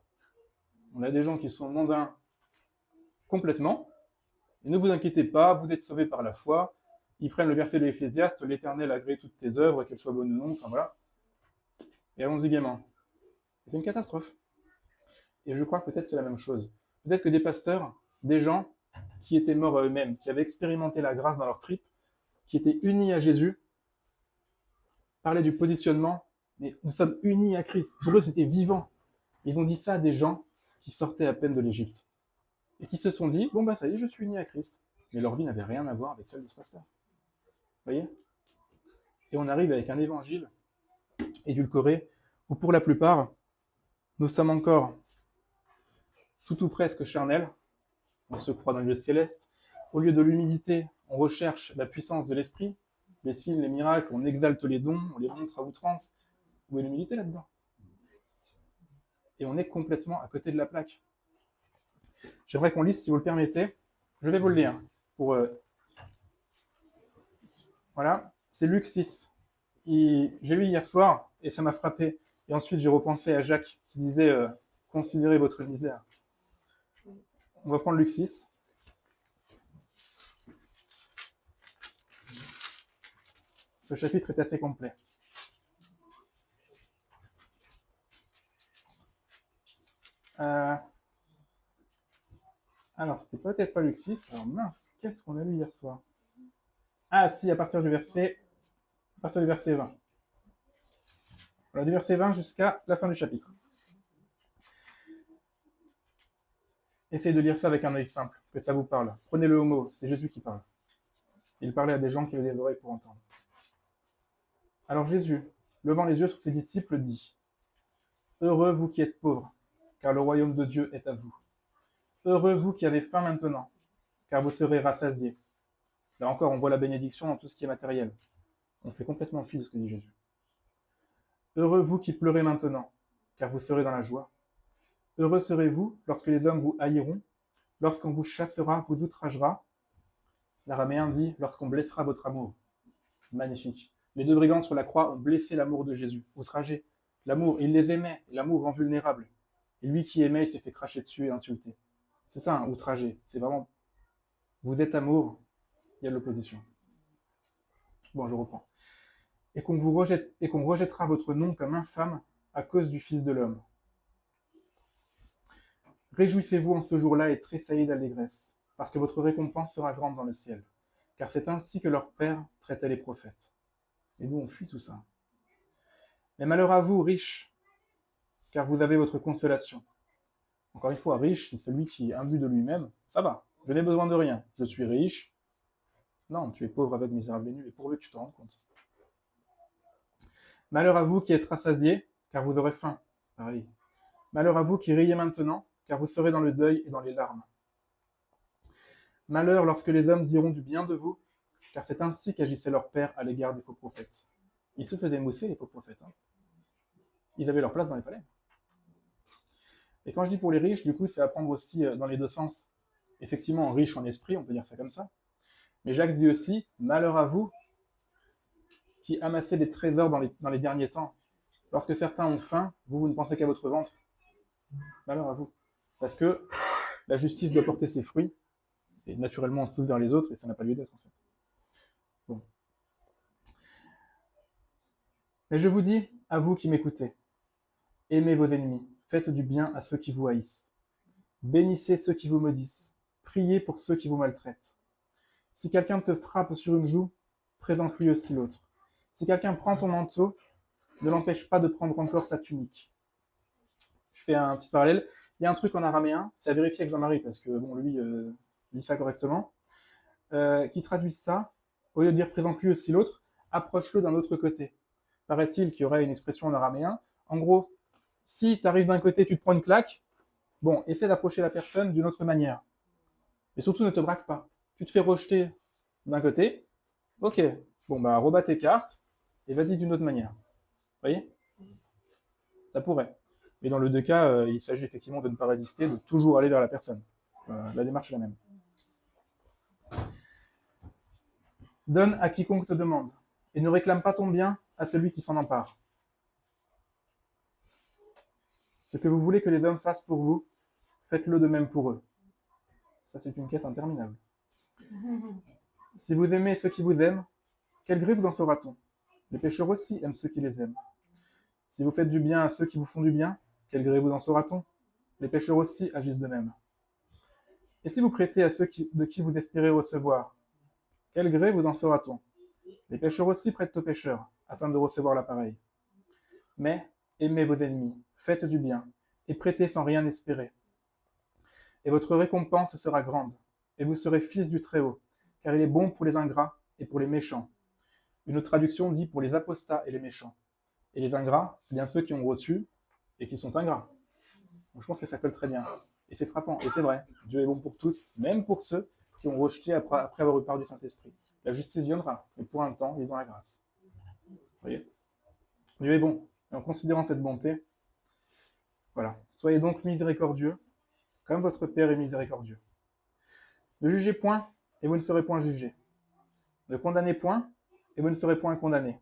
[SPEAKER 1] On a des gens qui sont mondains complètement. Et ne vous inquiétez pas, vous êtes sauvés par la foi. Ils prennent le verset de l'Ecclésiaste, l'Éternel agrée toutes tes œuvres, qu'elles soient bonnes ou non, enfin voilà. Et allons-y gaiement. C'est une catastrophe. Et je crois que peut-être c'est la même chose. Peut-être que des pasteurs, des gens qui étaient morts à eux-mêmes, qui avaient expérimenté la grâce dans leur tripes, qui étaient unis à Jésus, parlaient du positionnement, mais nous sommes unis à Christ. Pour eux, c'était vivant. Ils ont dit ça à des gens qui sortaient à peine de l'Égypte. Et qui se sont dit, bon bah ça y est, je suis uni à Christ. Mais leur vie n'avait rien à voir avec celle de ce pasteur. Vous voyez? Et on arrive avec un évangile édulcoré, où pour la plupart, nous sommes encore tout ou presque charnels. On se croit dans le lieu céleste. Au lieu de l'humilité, on recherche la puissance de l'esprit, les signes, les miracles, on exalte les dons, on les montre à outrance. Où est l'humilité là-dedans? Et on est complètement à côté de la plaque. J'aimerais qu'on lise, si vous le permettez. Je vais vous le lire. Voilà, c'est Luc 6. J'ai lu hier soir et ça m'a frappé. Et ensuite, j'ai repensé à Jacques qui disait considérez votre misère. On va prendre Luc 6. Ce chapitre est assez complet. Alors, c'était peut-être pas Luc 6. Alors mince, qu'est-ce qu'on a lu hier soir? Ah si, à partir du verset 20. Voilà, du verset 20 jusqu'à la fin du chapitre. Essayez de lire ça avec un œil simple, que ça vous parle. Prenez-le au mot, c'est Jésus qui parle. Il parlait à des gens qui avaient des oreilles pour entendre. Alors Jésus, levant les yeux sur ses disciples, dit « Heureux vous qui êtes pauvres, car le royaume de Dieu est à vous. Heureux vous qui avez faim maintenant, car vous serez rassasiés. » Là encore, on voit la bénédiction dans tout ce qui est matériel. On fait complètement fi de ce que dit Jésus. Heureux vous qui pleurez maintenant, car vous serez dans la joie. Heureux serez-vous lorsque les hommes vous haïront, lorsqu'on vous chassera, vous outragera. L'araméen dit lorsqu'on blessera votre amour. Magnifique. Les deux brigands sur la croix ont blessé l'amour de Jésus, outragé. L'amour, il les aimait, l'amour rend vulnérable. Et lui qui aimait, il s'est fait cracher dessus et insulter. C'est ça, un outragé. C'est vraiment, vous êtes amour, il y a de l'opposition. Bon, je reprends. Et qu'on rejettera votre nom comme infâme à cause du Fils de l'homme. Réjouissez-vous en ce jour-là et tressaillez d'allégresse, parce que votre récompense sera grande dans le ciel. Car c'est ainsi que leur Père traitait les prophètes. Et nous, on fuit tout ça. Mais malheur à vous, riches, car vous avez votre consolation. Encore une fois, riche, c'est celui qui, imbu de lui-même, ça va, je n'ai besoin de rien, je suis riche. Non, tu es pauvre, aveugle, misérable et nu, et pourvu que tu te rendes compte. Malheur à vous qui êtes rassasiés, car vous aurez faim. Pareil. Malheur à vous qui riez maintenant, car vous serez dans le deuil et dans les larmes. Malheur lorsque les hommes diront du bien de vous, car c'est ainsi qu'agissait leur père à l'égard des faux prophètes. Ils se faisaient mousser, les faux prophètes. Ils avaient leur place dans les palais. Et quand je dis pour les riches, du coup, c'est à prendre aussi dans les deux sens. Effectivement, riche en esprit, on peut dire ça comme ça. Mais Jacques dit aussi, malheur à vous qui amassez des trésors dans les derniers temps. Lorsque certains ont faim, vous ne pensez qu'à votre ventre. Malheur à vous. Parce que la justice doit porter ses fruits, et naturellement on s'ouvre vers les autres, et ça n'a pas lieu d'être en fait. Bon. Mais je vous dis, à vous qui m'écoutez, aimez vos ennemis, faites du bien à ceux qui vous haïssent. Bénissez ceux qui vous maudissent, priez pour ceux qui vous maltraitent. Si quelqu'un te frappe sur une joue, présente-lui aussi l'autre. Si quelqu'un prend ton manteau, ne l'empêche pas de prendre encore ta tunique. Je fais un petit parallèle. Il y a un truc en araméen, c'est à vérifier avec Jean-Marie, parce que bon, lui lit ça correctement, qui traduit ça, au lieu de dire présente-lui aussi l'autre, approche-le d'un autre côté. Paraît-il qu'il y aurait une expression en araméen. En gros, si tu arrives d'un côté, tu te prends une claque, bon, essaie d'approcher la personne d'une autre manière. Et surtout, ne te braque pas. Tu te fais rejeter d'un côté, ok, bon, bah, rebats tes cartes, et vas-y d'une autre manière. Vous voyez? Ça pourrait. Mais dans les deux cas, il s'agit effectivement de ne pas résister, de toujours aller vers la personne. La démarche est la même. Donne à quiconque te demande, et ne réclame pas ton bien à celui qui s'en empare. Ce que vous voulez que les hommes fassent pour vous, faites-le de même pour eux. Ça, c'est une quête interminable. Si vous aimez ceux qui vous aiment, quel gré vous en saura-t-on? Les pécheurs aussi aiment ceux qui les aiment. Si vous faites du bien à ceux qui vous font du bien, quel gré vous en saura-t-on? Les pécheurs aussi agissent de même. Et si vous prêtez à ceux de qui vous espérez recevoir, quel gré vous en saura-t-on? Les pécheurs aussi prêtent aux pécheurs, afin de recevoir l'appareil. Mais aimez vos ennemis, faites du bien, et prêtez sans rien espérer. Et votre récompense sera grande, et vous serez fils du Très-Haut, car il est bon pour les ingrats et pour les méchants. Une autre traduction dit pour les apostats et les méchants. Et les ingrats, c'est bien ceux qui ont reçu et qui sont ingrats. Donc je pense que ça colle très bien. Et c'est frappant, et c'est vrai. Dieu est bon pour tous, même pour ceux qui ont rejeté après avoir eu part du Saint-Esprit. La justice viendra, mais pour un temps, ils ont la grâce. Vous voyez? Dieu est bon. Et en considérant cette bonté, voilà. Soyez donc miséricordieux, comme votre Père est miséricordieux. Ne jugez point, et vous ne serez point jugés. Ne condamnez point, et vous ne serez point condamnés.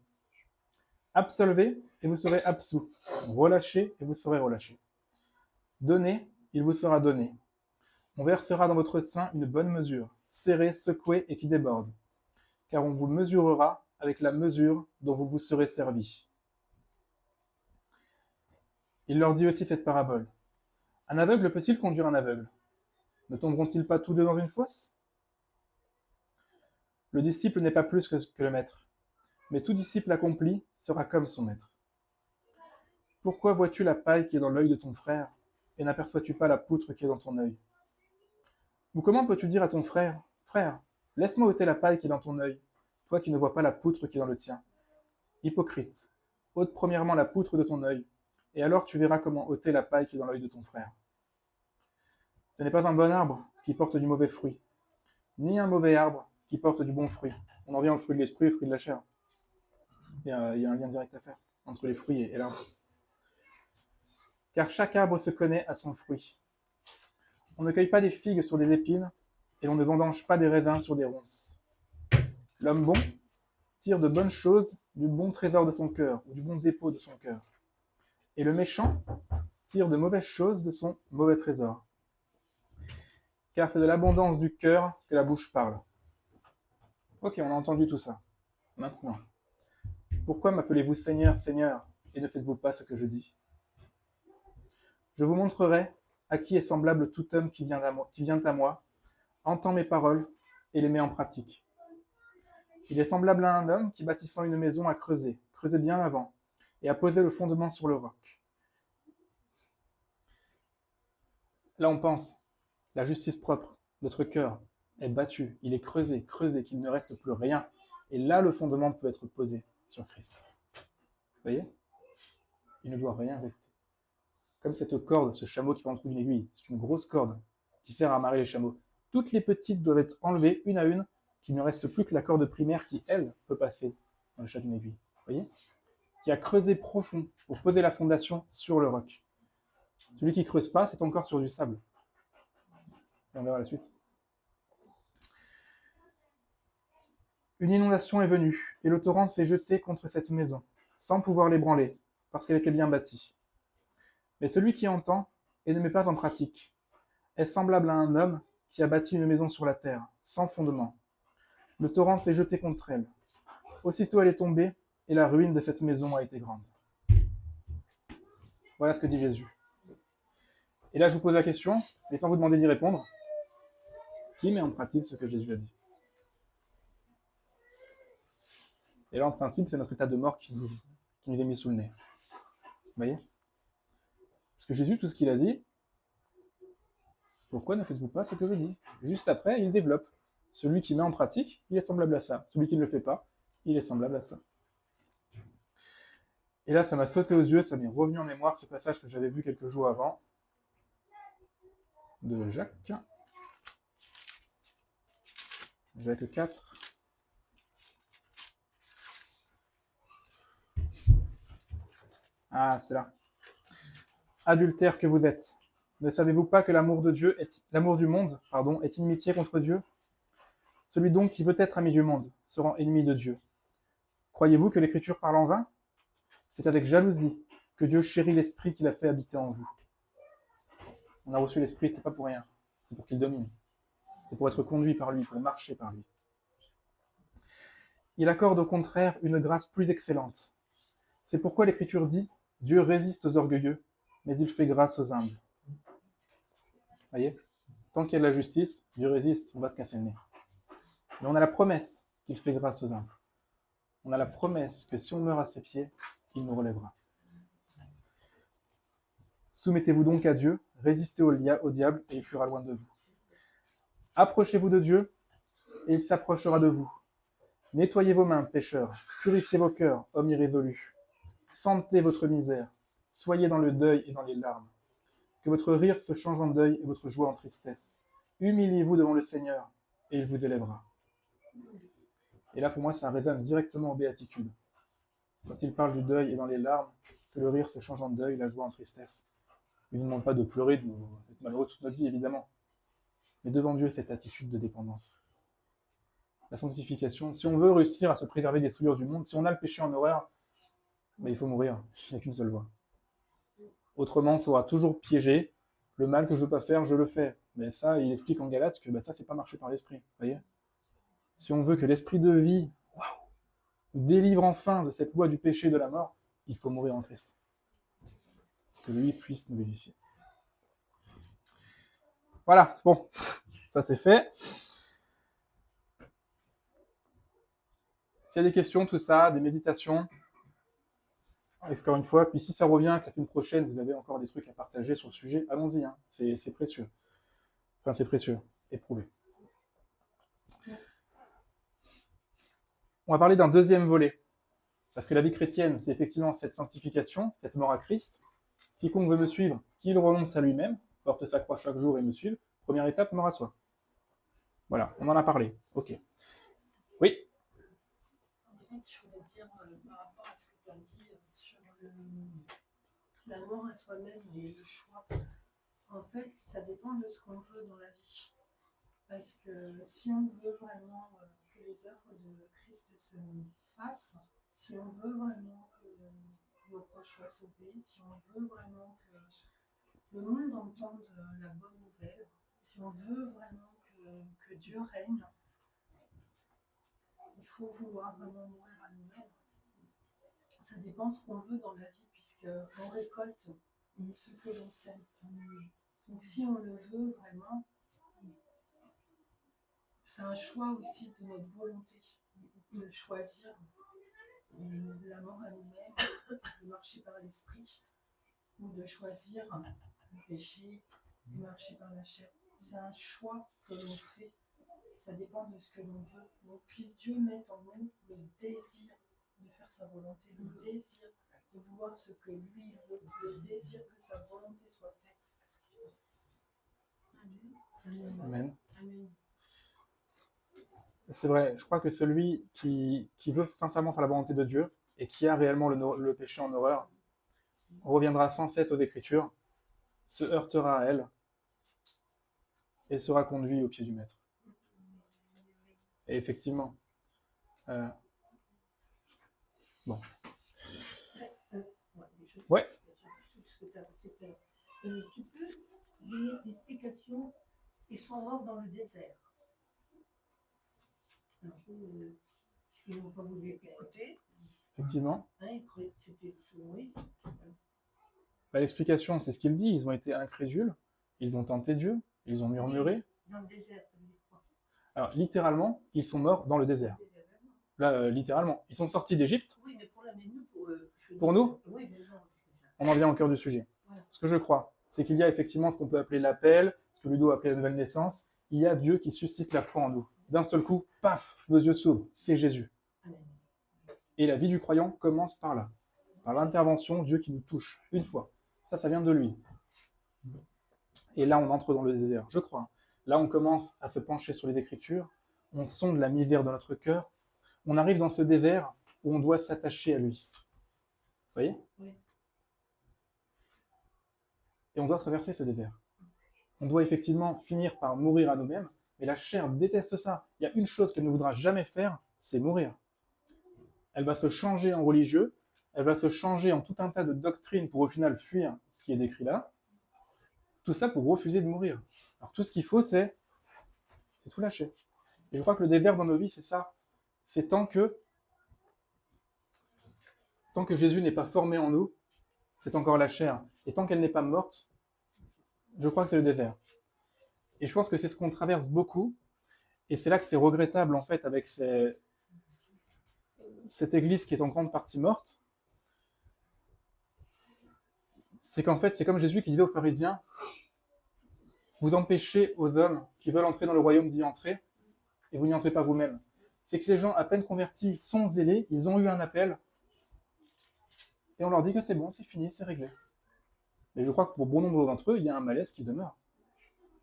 [SPEAKER 1] Absolvez, et vous serez absous. Relâchez, et vous serez relâchés. Donnez, il vous sera donné. On versera dans votre sein une bonne mesure, serrée, secouée et qui déborde. Car on vous mesurera avec la mesure dont vous vous serez servi. Il leur dit aussi cette parabole. Un aveugle peut-il conduire un aveugle? Ne tomberont-ils pas tous deux dans une fosse? Le disciple n'est pas plus que le maître, mais tout disciple accompli sera comme son maître. Pourquoi vois-tu la paille qui est dans l'œil de ton frère, et n'aperçois-tu pas la poutre qui est dans ton œil? Ou comment peux-tu dire à ton frère, frère, laisse-moi ôter la paille qui est dans ton œil, toi qui ne vois pas la poutre qui est dans le tien? Hypocrite, ôte premièrement la poutre de ton œil, et alors tu verras comment ôter la paille qui est dans l'œil de ton frère. Ce n'est pas un bon arbre qui porte du mauvais fruit, ni un mauvais arbre qui porte du bon fruit. On en vient au fruit de l'esprit et au fruit de la chair. Il y a un lien direct à faire entre les fruits et l'arbre. Car chaque arbre se connaît à son fruit. On ne cueille pas des figues sur des épines, et l'on ne vendange pas des raisins sur des ronces. L'homme bon tire de bonnes choses du bon trésor de son cœur, ou du bon dépôt de son cœur. Et le méchant tire de mauvaises choses de son mauvais trésor. Car c'est de l'abondance du cœur que la bouche parle. Ok, on a entendu tout ça. Maintenant, pourquoi m'appelez-vous Seigneur, Seigneur, et ne faites-vous pas ce que je dis? Je vous montrerai à qui est semblable tout homme qui vient à moi, entend mes paroles et les met en pratique. Il est semblable à un homme qui, bâtissant une maison, a creusé bien avant, et a posé le fondement sur le roc. Là, on pense, la justice propre, notre cœur est battu, il est creusé, qu'il ne reste plus rien. Et là, le fondement peut être posé sur Christ. Vous voyez? Il ne doit rien rester. Comme cette corde, ce chameau qui va en dessous d'une aiguille, c'est une grosse corde qui sert à amarrer les chameaux. Toutes les petites doivent être enlevées une à une, qu'il ne reste plus que la corde primaire qui, elle, peut passer dans le chat d'une aiguille. Vous voyez? Qui a creusé profond pour poser la fondation sur le roc. Celui qui ne creuse pas, c'est encore sur du sable. Et on verra la suite. Une inondation est venue, et le torrent s'est jeté contre cette maison, sans pouvoir l'ébranler, parce qu'elle était bien bâtie. Mais celui qui entend et ne met pas en pratique est semblable à un homme qui a bâti une maison sur la terre, sans fondement. Le torrent s'est jeté contre elle. Aussitôt elle est tombée, et la ruine de cette maison a été grande. Voilà ce que dit Jésus. Et là, je vous pose la question, et sans vous demander d'y répondre, qui met en pratique ce que Jésus a dit? Et là, en principe, c'est notre état de mort qui nous est mis sous le nez. Vous voyez? Parce que Jésus, tout ce qu'il a dit, pourquoi ne faites-vous pas ce que je dis? Juste après, il développe. Celui qui met en pratique, il est semblable à ça. Celui qui ne le fait pas, il est semblable à ça. Et là, ça m'a sauté aux yeux, ça m'est revenu en mémoire ce passage que j'avais vu quelques jours avant, de Jacques. Jacques 4. Ah, c'est là. Adultères que vous êtes, ne savez-vous pas que l'amour du monde, est inimitié contre Dieu? Celui donc qui veut être ami du monde se rend ennemi de Dieu. Croyez-vous que l'Écriture parle en vain? C'est avec jalousie que Dieu chérit l'Esprit qu'il a fait habiter en vous. On a reçu l'Esprit, c'est pas pour rien, c'est pour qu'il domine. C'est pour être conduit par lui, pour marcher par lui. Il accorde au contraire une grâce plus excellente. C'est pourquoi l'Écriture dit « Dieu résiste aux orgueilleux, mais il fait grâce aux humbles. » Voyez? Tant qu'il y a de la justice, Dieu résiste, on va se casser le nez. Mais on a la promesse qu'il fait grâce aux humbles. On a la promesse que si on meurt à ses pieds, il nous relèvera. Soumettez-vous donc à Dieu, résistez au diable et il fuira loin de vous. Approchez-vous de Dieu et il s'approchera de vous. Nettoyez vos mains, pécheurs, purifiez vos cœurs, hommes irrésolus. Sentez votre misère, soyez dans le deuil et dans les larmes. Que votre rire se change en deuil et votre joie en tristesse. Humiliez-vous devant le Seigneur et il vous élèvera. Et là, pour moi, ça résonne directement aux béatitudes. Quand il parle du deuil et dans les larmes, que le rire se change en deuil, la joie en tristesse. Il ne nous demande pas de pleurer, d'être malheureux toute notre vie, évidemment. Mais devant Dieu, cette attitude de dépendance. La sanctification, si on veut réussir à se préserver des souillures du monde, si on a le péché en horreur, Mais il faut mourir, il n'y a qu'une seule voie. Autrement, il faudra toujours piéger. Le mal que je ne veux pas faire, je le fais. Mais ça, il explique en Galates que ça, c'est pas marcher par l'esprit. Voyez. Si on veut que l'esprit de vie nous délivre enfin de cette loi du péché et de la mort, il faut mourir en Christ. Que lui puisse nous vivifier. Voilà, bon, ça c'est fait. S'il y a des questions, tout ça, des méditations, encore une fois, puis si ça revient, que la semaine prochaine, vous avez encore des trucs à partager sur le sujet, allons-y, hein. C'est précieux. Enfin, c'est précieux, éprouvé. On va parler d'un deuxième volet. Parce que la vie chrétienne, c'est effectivement cette sanctification, cette mort à Christ. Quiconque veut me suivre, qu'il renonce à lui-même, porte sa croix chaque jour et me suive. Première étape, mort à soi. Voilà, on en a parlé. Ok. Oui.
[SPEAKER 2] En fait, je voulais dire par rapport à ce que tu as dit sur la mort à soi-même et le choix. En fait, ça dépend de ce qu'on veut dans la vie. Parce que si on veut vraiment que les œuvres de Christ se fassent, si on veut vraiment que nos proches soient sauvés, si on veut vraiment que le monde entende la bonne nouvelle, si on veut vraiment que Dieu règne, il faut vouloir vraiment mourir à nous-mêmes. Ça dépend ce qu'on veut dans la vie, puisqu'on récolte ce que l'on sème. Donc si on le veut vraiment, c'est un choix aussi de notre volonté, de choisir la mort à nous-mêmes, de marcher par l'esprit, ou de choisir le péché, de marcher par la chair. C'est un choix que l'on fait, ça dépend de ce que l'on veut. Donc puisse Dieu mettre en nous le désir de faire sa volonté, le désir de vouloir ce que lui veut, le désir que sa volonté soit faite. Amen.
[SPEAKER 1] Amen.
[SPEAKER 2] Amen.
[SPEAKER 1] C'est vrai, je crois que celui qui veut sincèrement faire la volonté de Dieu et qui a réellement le péché en horreur reviendra sans cesse aux Écritures, se heurtera à elles et sera conduit au pied du Maître. Et effectivement, bon. Ouais.
[SPEAKER 3] Tu peux donner l'explication, ils sont morts dans le désert. Alors, ils n'ont pas voulu écouter.
[SPEAKER 1] Effectivement.
[SPEAKER 3] Ils croyaient que c'était Moïse.
[SPEAKER 1] L'explication, c'est ce qu'il dit. Ils ont été incrédules, ils ont tenté Dieu, ils ont murmuré.
[SPEAKER 3] Dans le désert, ça veut dire quoi?
[SPEAKER 1] Alors, littéralement, ils sont morts dans le désert. Là, littéralement. Ils sont sortis d'Égypte.
[SPEAKER 3] Oui, mais pour la nous,
[SPEAKER 1] pour nous,
[SPEAKER 3] oui, mais non.
[SPEAKER 1] On en vient au cœur du sujet. Voilà. Ce que je crois, c'est qu'il y a effectivement ce qu'on peut appeler l'appel, ce que Ludo a appelé la nouvelle naissance. Il y a Dieu qui suscite la foi en nous. D'un seul coup, paf, nos yeux s'ouvrent, c'est Jésus. Et la vie du croyant commence par là. Par l'intervention, Dieu qui nous touche, une fois. Ça vient de lui. Et là, on entre dans le désert, je crois. Là, on commence à se pencher sur les Écritures, on sonde la misère de notre cœur, on arrive dans ce désert où on doit s'attacher à lui. Vous voyez ?
[SPEAKER 3] Oui.
[SPEAKER 1] Et on doit traverser ce désert. On doit effectivement finir par mourir à nous-mêmes, mais la chair déteste ça. Il y a une chose qu'elle ne voudra jamais faire, c'est mourir. Elle va se changer en religieux, elle va se changer en tout un tas de doctrines pour au final fuir ce qui est décrit là. Tout ça pour refuser de mourir. Alors tout ce qu'il faut, c'est tout lâcher. Et je crois que le désert dans nos vies, c'est ça. C'est tant que Jésus n'est pas formé en nous, c'est encore la chair. Et tant qu'elle n'est pas morte, je crois que c'est le désert. Et je pense que c'est ce qu'on traverse beaucoup. Et c'est là que c'est regrettable, en fait, avec cette église qui est en grande partie morte. C'est qu'en fait, c'est comme Jésus qui disait aux pharisiens, vous empêchez aux hommes qui veulent entrer dans le royaume d'y entrer, et vous n'y entrez pas vous-même. C'est que les gens, à peine convertis, sont zélés, ils ont eu un appel, et on leur dit que c'est bon, c'est fini, c'est réglé. Mais je crois que pour bon nombre d'entre eux, il y a un malaise qui demeure.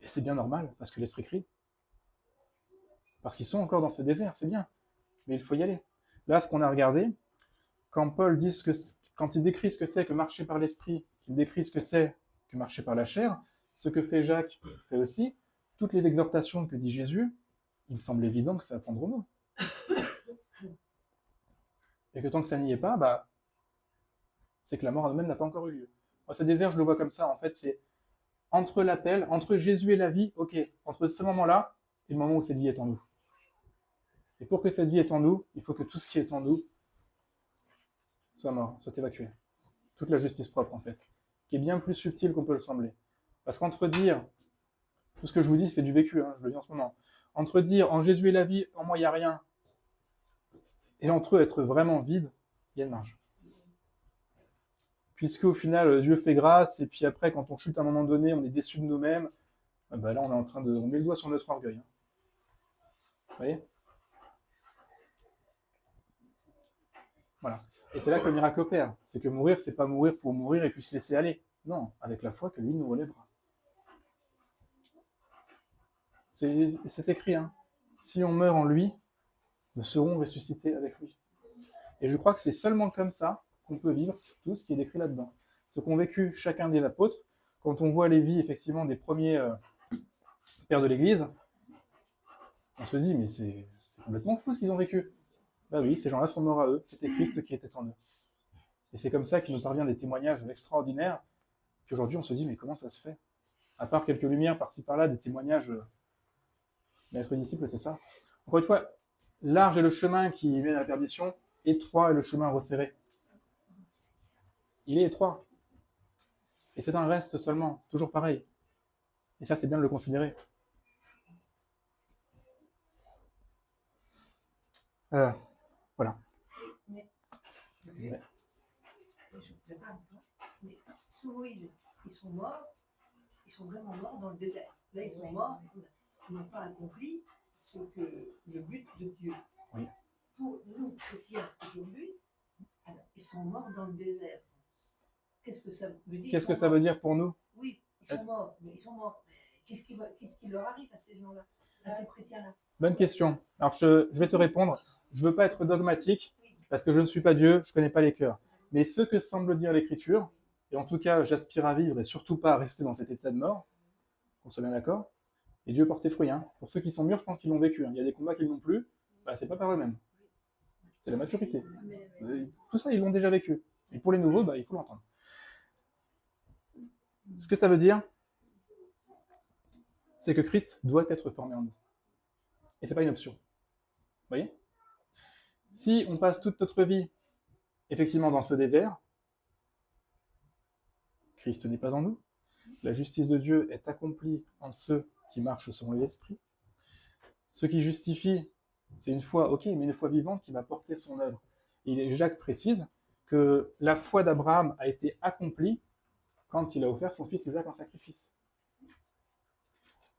[SPEAKER 1] Et c'est bien normal, parce que l'esprit crie. Parce qu'ils sont encore dans ce désert, c'est bien. Mais il faut y aller. Là, ce qu'on a regardé, quand il décrit ce que c'est que marcher par l'esprit, qu'il décrit ce que c'est que marcher par la chair, ce que fait Jacques fait aussi, toutes les exhortations que dit Jésus, il me semble évident que c'est à prendre au mot. Et que tant que ça n'y est pas, c'est que la mort elle-même n'a pas encore eu lieu. Moi, ce désert, je le vois comme ça, en fait, c'est entre l'appel, entre Jésus et la vie, ok, entre ce moment-là et le moment où cette vie est en nous. Et pour que cette vie est en nous, il faut que tout ce qui est en nous soit mort, soit évacué. Toute la justice propre, en fait, qui est bien plus subtile qu'on peut le sembler. Parce qu'entre dire, tout ce que je vous dis, c'est du vécu, hein, je le dis en ce moment, entre dire en Jésus et la vie, en moi il n'y a rien, et entre eux être vraiment vide, il y a une marge. Puisque au final, Dieu fait grâce, et puis après, quand on chute à un moment donné, on est déçu de nous-mêmes, bah là on est en train de... On met le doigt sur notre orgueil. Hein. Vous voyez? Voilà. Et c'est là que le miracle opère. C'est que mourir, c'est pas mourir pour mourir et puis se laisser aller. Non, avec la foi que lui nous relèvera. C'est écrit, hein. Si on meurt en lui, nous serons ressuscités avec lui. Et je crois que c'est seulement comme ça qu'on peut vivre tout ce qui est décrit là-dedans. Ce qu'ont vécu chacun des apôtres, quand on voit les vies effectivement des premiers pères de l'Église, on se dit mais c'est complètement fou ce qu'ils ont vécu. Bah oui, ces gens-là sont morts à eux, c'était Christ qui était en eux. Et c'est comme ça qu'il nous parvient des témoignages extraordinaires, qu'aujourd'hui on se dit mais comment ça se fait? À part quelques lumières par-ci par-là, des témoignages d'être disciple, c'est ça. Encore une fois, large est le chemin qui mène à la perdition, étroit est le chemin resserré. Il est étroit. Et c'est un reste seulement, toujours pareil. Et ça, c'est bien de le considérer. Voilà.
[SPEAKER 3] Mais souvent, ils sont morts, ils sont vraiment morts dans le désert. Là, ils sont morts, ils n'ont pas accompli ce que le but de Dieu.
[SPEAKER 1] Oui.
[SPEAKER 3] Pour nous, chrétiens, aujourd'hui, alors, ils sont morts dans le désert. Qu'est-ce que ça veut dire?
[SPEAKER 1] Qu'est-ce que ça veut dire pour nous?
[SPEAKER 3] Oui, ils sont morts, mais ils sont morts. Qu'est-ce qui leur arrive à ces gens-là, à ces chrétiens-là?
[SPEAKER 1] Bonne question. Alors, je vais te répondre. Je ne veux pas être dogmatique, parce que je ne suis pas Dieu, je ne connais pas les cœurs. Mais ce que semble dire l'Écriture, et en tout cas, j'aspire à vivre et surtout pas à rester dans cet état de mort, qu'on soit bien d'accord, et Dieu portait fruit. Hein. Pour ceux qui sont mûrs, je pense qu'ils l'ont vécu. Hein. Il y a des combats qu'ils n'ont plus, bah, c'est pas par eux-mêmes. C'est la maturité. Tout ça, ils l'ont déjà vécu. Et pour les nouveaux, bah, il faut l'entendre. Ce que ça veut dire, c'est que Christ doit être formé en nous. Et c'est pas une option. Vous voyez? Si on passe toute notre vie, effectivement, dans ce désert, Christ n'est pas en nous. La justice de Dieu est accomplie en ceux qui marchent selon l'esprit. Ce qui justifie, c'est une foi, ok, mais une foi vivante qui va porter son œuvre. Et Jacques précise que la foi d'Abraham a été accomplie quand il a offert son fils Isaac en sacrifice.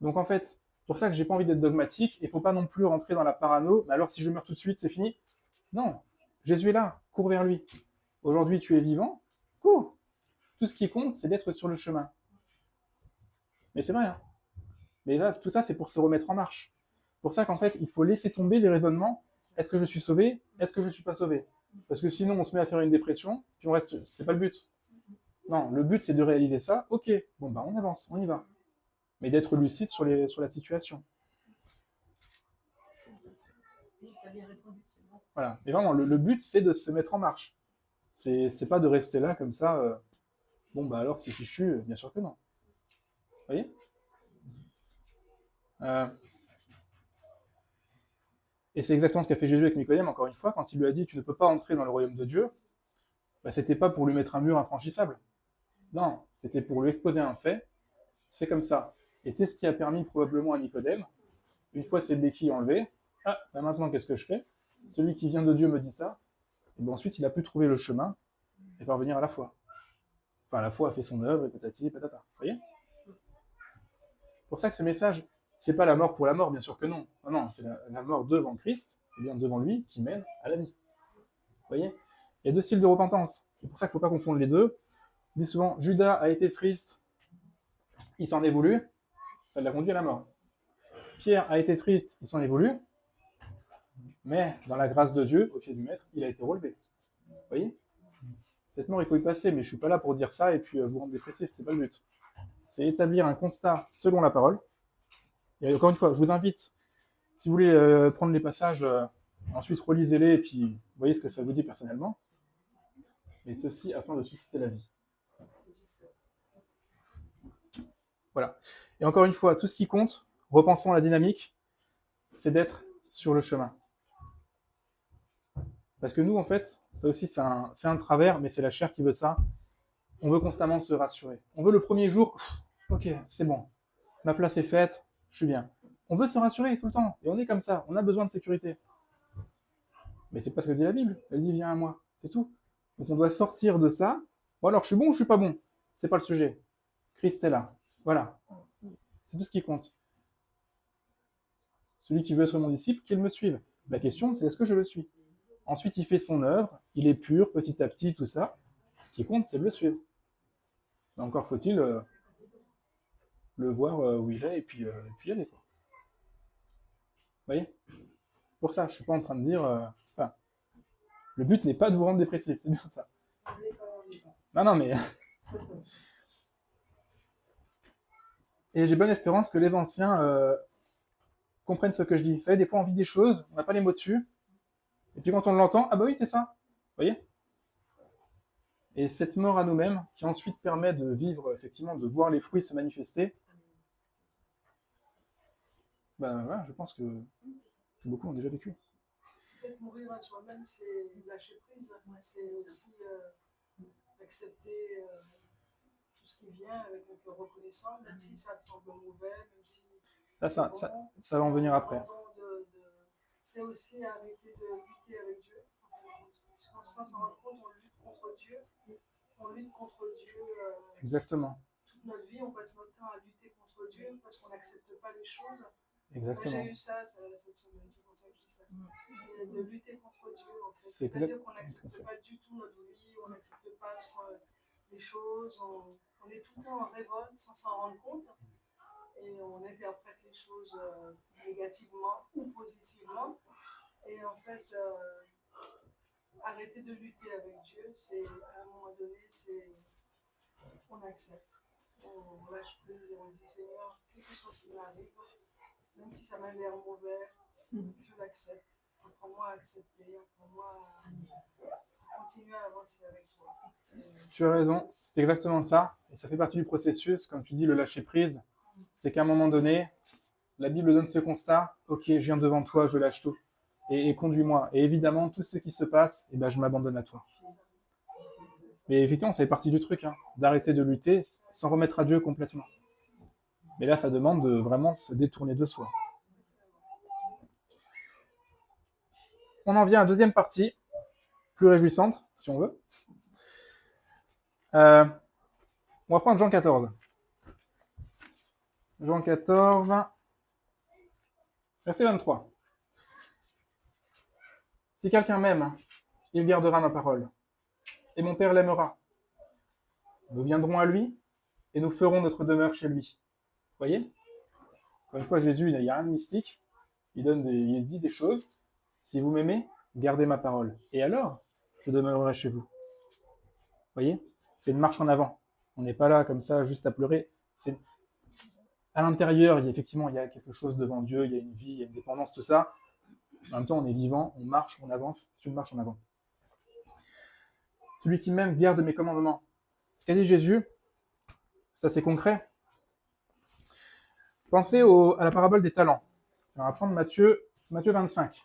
[SPEAKER 1] Donc en fait, c'est pour ça que j'ai pas envie d'être dogmatique, et il ne faut pas non plus rentrer dans la parano, mais alors si je meurs tout de suite, c'est fini. Non, Jésus est là, cours vers lui. Aujourd'hui, tu es vivant, cours. Tout ce qui compte, c'est d'être sur le chemin. Mais c'est vrai, hein. Mais là, tout ça, c'est pour se remettre en marche. C'est pour ça qu'en fait, il faut laisser tomber les raisonnements. Est-ce que je suis sauvé? Est-ce que je ne suis pas sauvé? Parce que sinon, on se met à faire une dépression, puis on reste... C'est pas le but. Non, le but, c'est de réaliser ça. Ok, bon, bah on avance, on y va. Mais d'être lucide sur la situation. Voilà. Mais vraiment, le but, c'est de se mettre en marche. C'est pas de rester là comme ça. Bon, bah alors, c'est fichu. Bien sûr que non. Vous voyez? Et c'est exactement ce qu'a fait Jésus avec Nicodème, encore une fois, quand il lui a dit « Tu ne peux pas entrer dans le royaume de Dieu », bah, c'était pas pour lui mettre un mur infranchissable. Non, c'était pour lui exposer un fait. C'est comme ça. Et c'est ce qui a permis probablement à Nicodème, une fois ses béquilles enlevées, ah, bah maintenant qu'est-ce que je fais? Celui qui vient de Dieu me dit ça. Et bien ensuite, il a pu trouver le chemin et parvenir à la foi. Enfin, la foi a fait son œuvre, et patati, patata. Vous voyez? C'est pour ça que ce message, c'est pas la mort pour la mort, bien sûr que non. Non, non, c'est la mort devant Christ, et bien devant lui, qui mène à la vie. Vous voyez? Il y a deux styles de repentance. C'est pour ça qu'il ne faut pas confondre les deux. On dit souvent, Judas a été triste, il s'en est voulu, ça l'a conduit à la mort. Pierre a été triste, il s'en est voulu, mais dans la grâce de Dieu, au pied du maître, il a été relevé. Vous voyez? Cette mort, il faut y passer, mais je ne suis pas là pour dire ça et puis vous rendre dépressif, c'est pas le but. C'est établir un constat selon la parole. Et encore une fois, je vous invite, si vous voulez prendre les passages, ensuite relisez-les et puis voyez ce que ça vous dit personnellement. mais ceci afin de susciter la vie. Voilà. Et encore une fois, tout ce qui compte, repensons à la dynamique, c'est d'être sur le chemin. Parce que nous, en fait, ça aussi, c'est un travers, mais c'est la chair qui veut ça. On veut constamment se rassurer. On veut le premier jour, ok, c'est bon, ma place est faite, je suis bien. On veut se rassurer tout le temps, et on est comme ça, on a besoin de sécurité. Mais c'est pas ce que dit la Bible, elle dit viens à moi, c'est tout. Donc on doit sortir de ça. Bon alors, je suis bon ou je suis pas bon? C'est pas le sujet. Christ est là. Voilà. C'est tout ce qui compte. Celui qui veut être mon disciple, qu'il me suive. La question, c'est est-ce que je le suis? Ensuite, il fait son œuvre, il est pur, petit à petit, tout ça. Ce qui compte, c'est de le suivre. Mais encore faut-il le voir où il est et puis y aller. Quoi. Vous voyez? Pour ça, je suis pas en train de dire... enfin, le but n'est pas de vous rendre dépressif, c'est bien ça. Non, mais... Et j'ai bonne espérance que les anciens comprennent ce que je dis. Vous savez, des fois, on vit des choses, on n'a pas les mots dessus, et puis quand on l'entend, ah bah oui, c'est ça. Vous voyez? Et cette mort à nous-mêmes, qui ensuite permet de vivre, effectivement, de voir les fruits se manifester, ben voilà, je pense que beaucoup ont déjà vécu.
[SPEAKER 2] Peut-être mourir à soi-même, c'est lâcher prise. C'est aussi accepter tout ce qui vient avec un cœur reconnaissant, même si ça semble mauvais, même si
[SPEAKER 1] ça va en venir après.
[SPEAKER 2] C'est aussi arrêter de lutter avec Dieu. Sans s'en rendre compte, on lutte contre Dieu. On lutte contre Dieu.
[SPEAKER 1] Exactement.
[SPEAKER 2] Toute notre vie, on passe notre temps à lutter contre Dieu parce qu'on n'accepte pas les choses.
[SPEAKER 1] Exactement.
[SPEAKER 2] Moi, j'ai eu ça cette semaine, c'est pour ça que je dis ça. C'est de lutter contre Dieu, en fait. C'est-à-dire qu'on n'accepte pas du tout notre vie, on n'accepte pas les choses, on est tout le temps en révolte sans s'en rendre compte. Et on interprète les choses négativement ou positivement. Et en fait, arrêter de lutter avec Dieu, c'est à un moment donné, on accepte. On lâche prise et on dit Seigneur, quelque chose qui m'arrive, même si ça m'a l'air mauvais, je l'accepte. Apprends-moi à accepter, apprends-moi à continuer à avancer avec toi.
[SPEAKER 1] Tu as raison, c'est exactement ça. Et ça fait partie du processus, comme tu dis, le lâcher prise. C'est qu'à un moment donné, la Bible donne ce constat, ok, je viens devant toi, je lâche tout. Et conduis-moi. Et évidemment, tout ce qui se passe, eh ben, je m'abandonne à toi. Mais effectivement, ça fait partie du truc, hein, d'arrêter de lutter sans remettre à Dieu complètement. Mais là, ça demande de vraiment se détourner de soi. On en vient à la deuxième partie, plus réjouissante, si on veut. On va prendre Jean 14. Jean 14, verset 23. Si quelqu'un m'aime, il gardera ma parole, et mon Père l'aimera. Nous viendrons à lui, et nous ferons notre demeure chez lui. Vous voyez? Encore une fois, Jésus, il n'y a rien de mystique. Il dit des choses. Si vous m'aimez, gardez ma parole. Et alors, je demeurerai chez vous. Vous voyez? C'est une marche en avant. On n'est pas là comme ça, juste à pleurer. À l'intérieur, effectivement, il y a quelque chose devant Dieu, il y a une vie, il y a une dépendance, tout ça. En même temps, on est vivant, on marche, on avance. C'est une marche en avant. Celui qui m'aime garde mes commandements. Ce qu'a dit Jésus, c'est assez concret. Pensez à la parabole des talents. On va prendre Matthieu 25.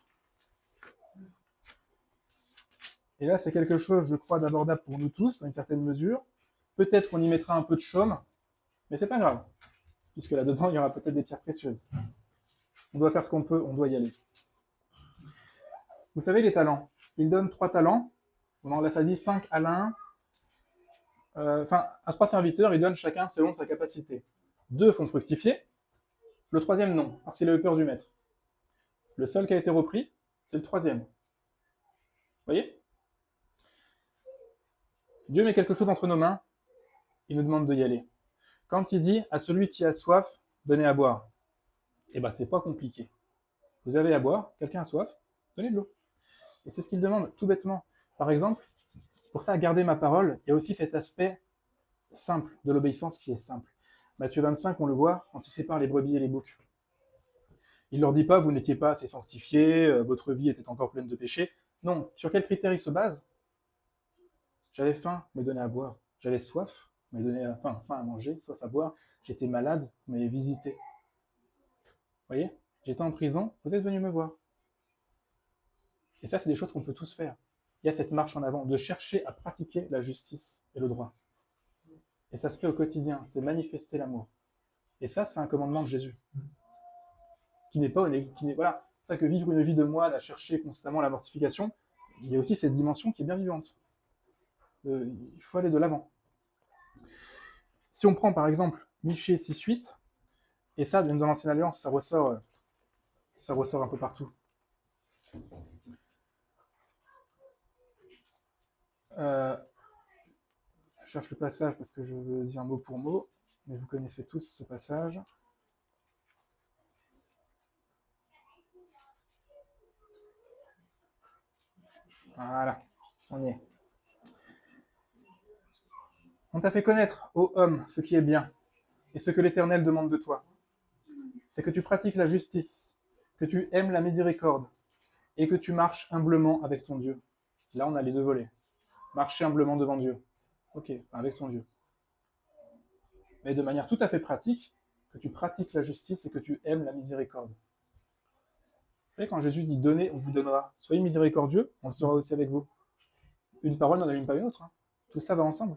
[SPEAKER 1] Et là, c'est quelque chose, je crois, d'abordable pour nous tous, dans une certaine mesure. Peut-être qu'on y mettra un peu de chaume, mais c'est pas grave, puisque là-dedans, il y aura peut-être des pierres précieuses. On doit faire ce qu'on peut, on doit y aller. Vous savez, les talents. Il donne 3 talents. Là, ça dit 5 à l'un. À 3 serviteurs, il donne chacun selon sa capacité. 2 font fructifier. Le 3e, non, parce qu'il a eu peur du maître. Le seul qui a été repris, c'est le 3e. Vous voyez? Dieu met quelque chose entre nos mains, il nous demande d'y aller. Quand il dit à celui qui a soif, donnez à boire, eh ben c'est pas compliqué. Vous avez à boire, quelqu'un a soif, donnez de l'eau. Et c'est ce qu'il demande, tout bêtement. Par exemple, pour ça, garder ma parole, il y a aussi cet aspect simple de l'obéissance qui est simple. Matthieu 25, on le voit, quand il sépare les brebis et les boucs. Il ne leur dit pas, vous n'étiez pas assez sanctifiés, votre vie était encore pleine de péchés. Non, sur quel critère il se base? J'avais faim, on m'a donné à boire. J'avais soif, on m'a donné faim à manger, soif à boire. J'étais malade, on m'avait visité. Vous voyez? J'étais en prison, vous êtes venu me voir. Et ça, c'est des choses qu'on peut tous faire. Il y a cette marche en avant, de chercher à pratiquer la justice et le droit. Et ça se fait au quotidien, c'est manifester l'amour. Et ça, c'est un commandement de Jésus. Qui n'est pas... voilà. C'est ça que vivre une vie de moine à chercher constamment la mortification, il y a aussi cette dimension qui est bien vivante. Il faut aller de l'avant. Si on prend par exemple Michée 6.8, et ça, dans l'Ancienne Alliance, ça ressort un peu partout. Je cherche le passage parce que je veux dire mot pour mot, mais vous connaissez tous ce passage. Voilà, on y est. On t'a fait connaître, ô homme, ce qui est bien, et ce que l'Éternel demande de toi. C'est que tu pratiques la justice, que tu aimes la miséricorde, et que tu marches humblement avec ton Dieu. Là, on a les deux volets. Marcher humblement devant Dieu. Ok, avec ton Dieu. Mais de manière tout à fait pratique, que tu pratiques la justice et que tu aimes la miséricorde. Vous savez, quand Jésus dit « Donnez, on vous donnera », soyez miséricordieux, on le sera aussi avec vous. Une parole n'en allume pas une autre. Hein. Tout ça va ensemble.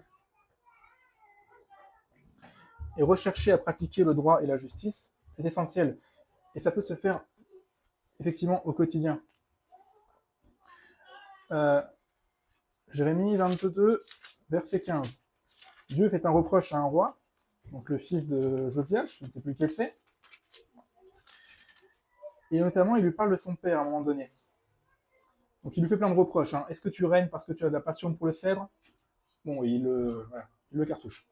[SPEAKER 1] Et rechercher à pratiquer le droit et la justice, c'est essentiel. Et ça peut se faire effectivement au quotidien. Jérémie 22, verset 15. Dieu fait un reproche à un roi, donc le fils de Josias, je ne sais plus lequel c'est. Et notamment, il lui parle de son père à un moment donné. Donc il lui fait plein de reproches. Hein. Est-ce que tu règnes parce que tu as de la passion pour le cèdre? Bon, il le cartouche.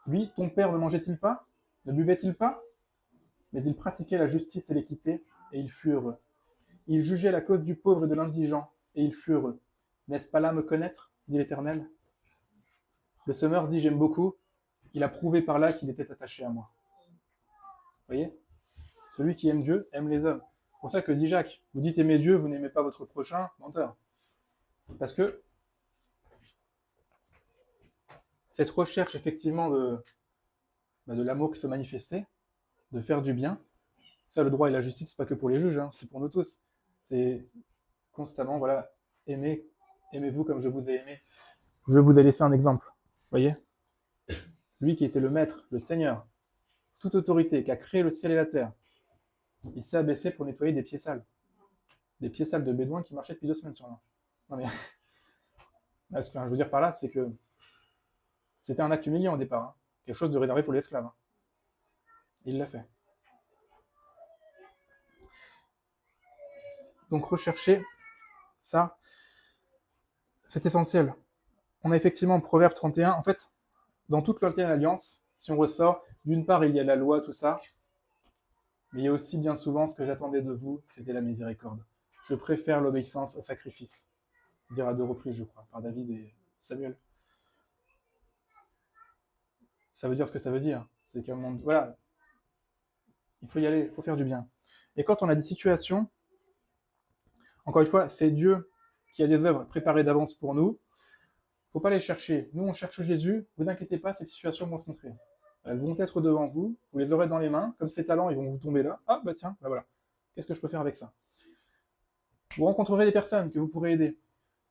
[SPEAKER 1] Lui, ton père ne mangeait-il pas? Ne buvait-il pas? Mais il pratiquait la justice et l'équité, et il fut heureux. Il jugeait la cause du pauvre et de l'indigent, et il fut heureux. N'est-ce pas là me connaître, dit l'Éternel? Le semeur dit, j'aime beaucoup. Il a prouvé par là qu'il était attaché à moi. Vous voyez? Celui qui aime Dieu aime les hommes. C'est pour ça que dit Jacques, vous dites aimer Dieu, vous n'aimez pas votre prochain, menteur. Parce que cette recherche effectivement de l'amour qui se manifestait, de faire du bien, ça le droit et la justice, c'est pas que pour les juges, hein, c'est pour nous tous. C'est constamment, voilà, aimez-vous comme je vous ai aimé. Je vous ai laissé un exemple, vous voyez? Lui qui était le maître, le Seigneur, toute autorité, qui a créé le ciel et la terre, il s'est abaissé pour nettoyer des pieds sales. Des pieds sales de bédouins qui marchaient depuis 2 semaines sur moi. Non mais, ce que je veux dire par là, c'est que c'était un acte humiliant au départ, hein. Quelque chose de réservé pour les esclaves. Hein. Il l'a fait. Donc rechercher ça, c'est essentiel. On a effectivement Proverbe 31. En fait, dans toute l'Ancienne Alliance, si on ressort, d'une part, il y a la loi, tout ça, mais il y a aussi bien souvent ce que j'attendais de vous, c'était la miséricorde. Je préfère l'obéissance au sacrifice. Dire à 2 reprises, je crois, par David et Samuel. Ça veut dire ce que ça veut dire. C'est qu'à un moment, voilà, il faut y aller, il faut faire du bien. Et quand on a des situations, encore une fois, c'est Dieu qui a des œuvres préparées d'avance pour nous. Il ne faut pas les chercher. Nous, on cherche Jésus. Ne vous inquiétez pas, ces situations vont se montrer. Elles vont être devant vous. Vous les aurez dans les mains. Comme ces talents, ils vont vous tomber là. Ah, bah tiens, bah voilà. Qu'est-ce que je peux faire avec ça? Vous rencontrerez des personnes que vous pourrez aider.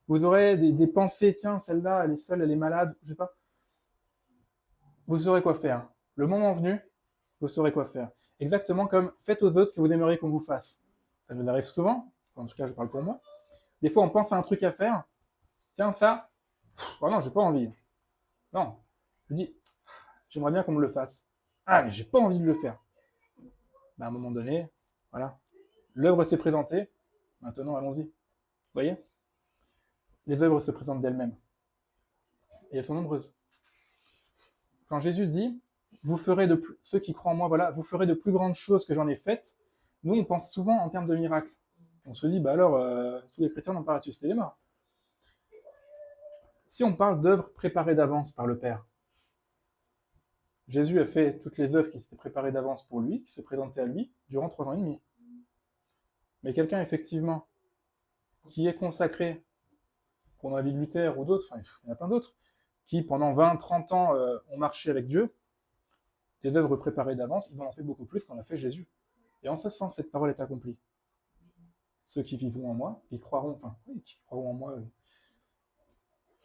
[SPEAKER 1] Vous aurez des pensées. Tiens, celle-là, elle est seule, elle est malade. Je sais pas. Vous saurez quoi faire. Le moment venu, vous saurez quoi faire. Exactement comme faites aux autres que vous aimeriez qu'on vous fasse. Ça nous arrive souvent. En tout cas, je parle pour moi. Des fois, on pense à un truc à faire. Tiens, ça, oh non, j'ai pas envie. Non, je dis, j'aimerais bien qu'on me le fasse. Ah, mais j'ai pas envie de le faire. Ben, à un moment donné, voilà. L'œuvre s'est présentée. Maintenant, allons-y. Vous voyez? Les œuvres se présentent d'elles-mêmes. Et elles sont nombreuses. Quand Jésus dit, vous ferez ceux qui croient en moi, voilà, vous ferez de plus grandes choses que j'en ai faites, nous, on pense souvent en termes de miracles. On se dit, bah alors, tous les chrétiens n'ont pas ressuscité les morts. Si on parle d'œuvres préparées d'avance par le Père, Jésus a fait toutes les œuvres qui s'étaient préparées d'avance pour lui, qui se présentaient à lui, durant 3 ans et demi. Mais quelqu'un, effectivement, qui est consacré, pour la vie de Luther ou d'autres, enfin, il y en a plein d'autres, qui, pendant 20, 30 ans, ont marché avec Dieu, des œuvres préparées d'avance, ils en ont fait beaucoup plus qu'en a fait Jésus. Et en ce sens, cette parole est accomplie. Ceux qui vivront en moi, qui croiront en moi,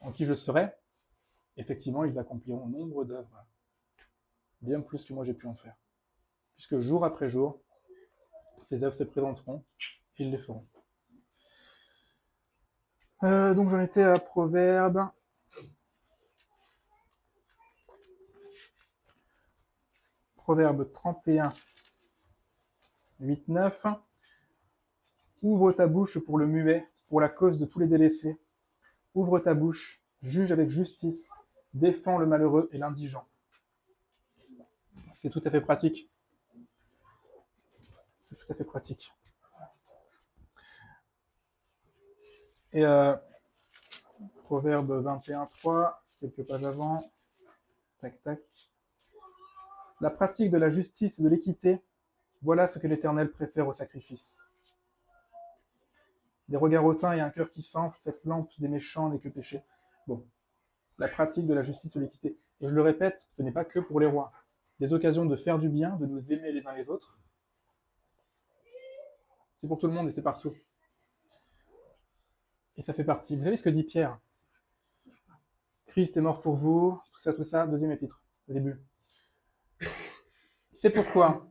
[SPEAKER 1] en qui je serai, effectivement, ils accompliront nombre d'œuvres, bien plus que moi j'ai pu en faire. Puisque jour après jour, ces œuvres se présenteront, ils les feront. Donc j'en étais à Proverbe. Proverbe 31, 8, 9. Ouvre ta bouche pour le muet, pour la cause de tous les délaissés. Ouvre ta bouche, juge avec justice, défends le malheureux et l'indigent. C'est tout à fait pratique. C'est tout à fait pratique. Et Proverbe 21, 3, c'est quelques pages avant. Tac, tac. La pratique de la justice et de l'équité, voilà ce que l'Éternel préfère au sacrifice. Des regards hautains et un cœur qui sent, cette lampe des méchants n'est que péché. Bon, la pratique de la justice et de l'équité. Et je le répète, ce n'est pas que pour les rois. Des occasions de faire du bien, de nous aimer les uns les autres. C'est pour tout le monde et c'est partout. Et ça fait partie. Vous savez ce que dit Pierre? Christ est mort pour vous, tout ça, deuxième épître, au début. C'est pourquoi,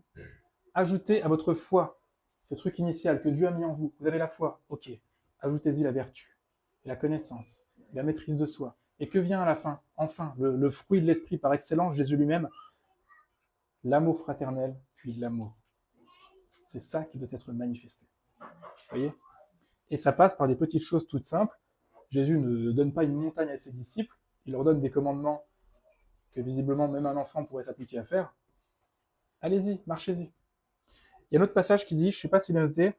[SPEAKER 1] ajoutez à votre foi ce truc initial que Dieu a mis en vous. Vous avez la foi, ok. Ajoutez-y la vertu, la connaissance, la maîtrise de soi. Et que vient à la fin? Enfin, le fruit de l'esprit par excellence, Jésus lui-même, l'amour fraternel, puis l'amour. C'est ça qui doit être manifesté. Vous voyez? Et ça passe par des petites choses toutes simples. Jésus ne donne pas une montagne à ses disciples, il leur donne des commandements que visiblement même un enfant pourrait s'appliquer à faire. Allez-y, marchez-y. Il y a un autre passage qui dit, je ne sais pas s'il a noté,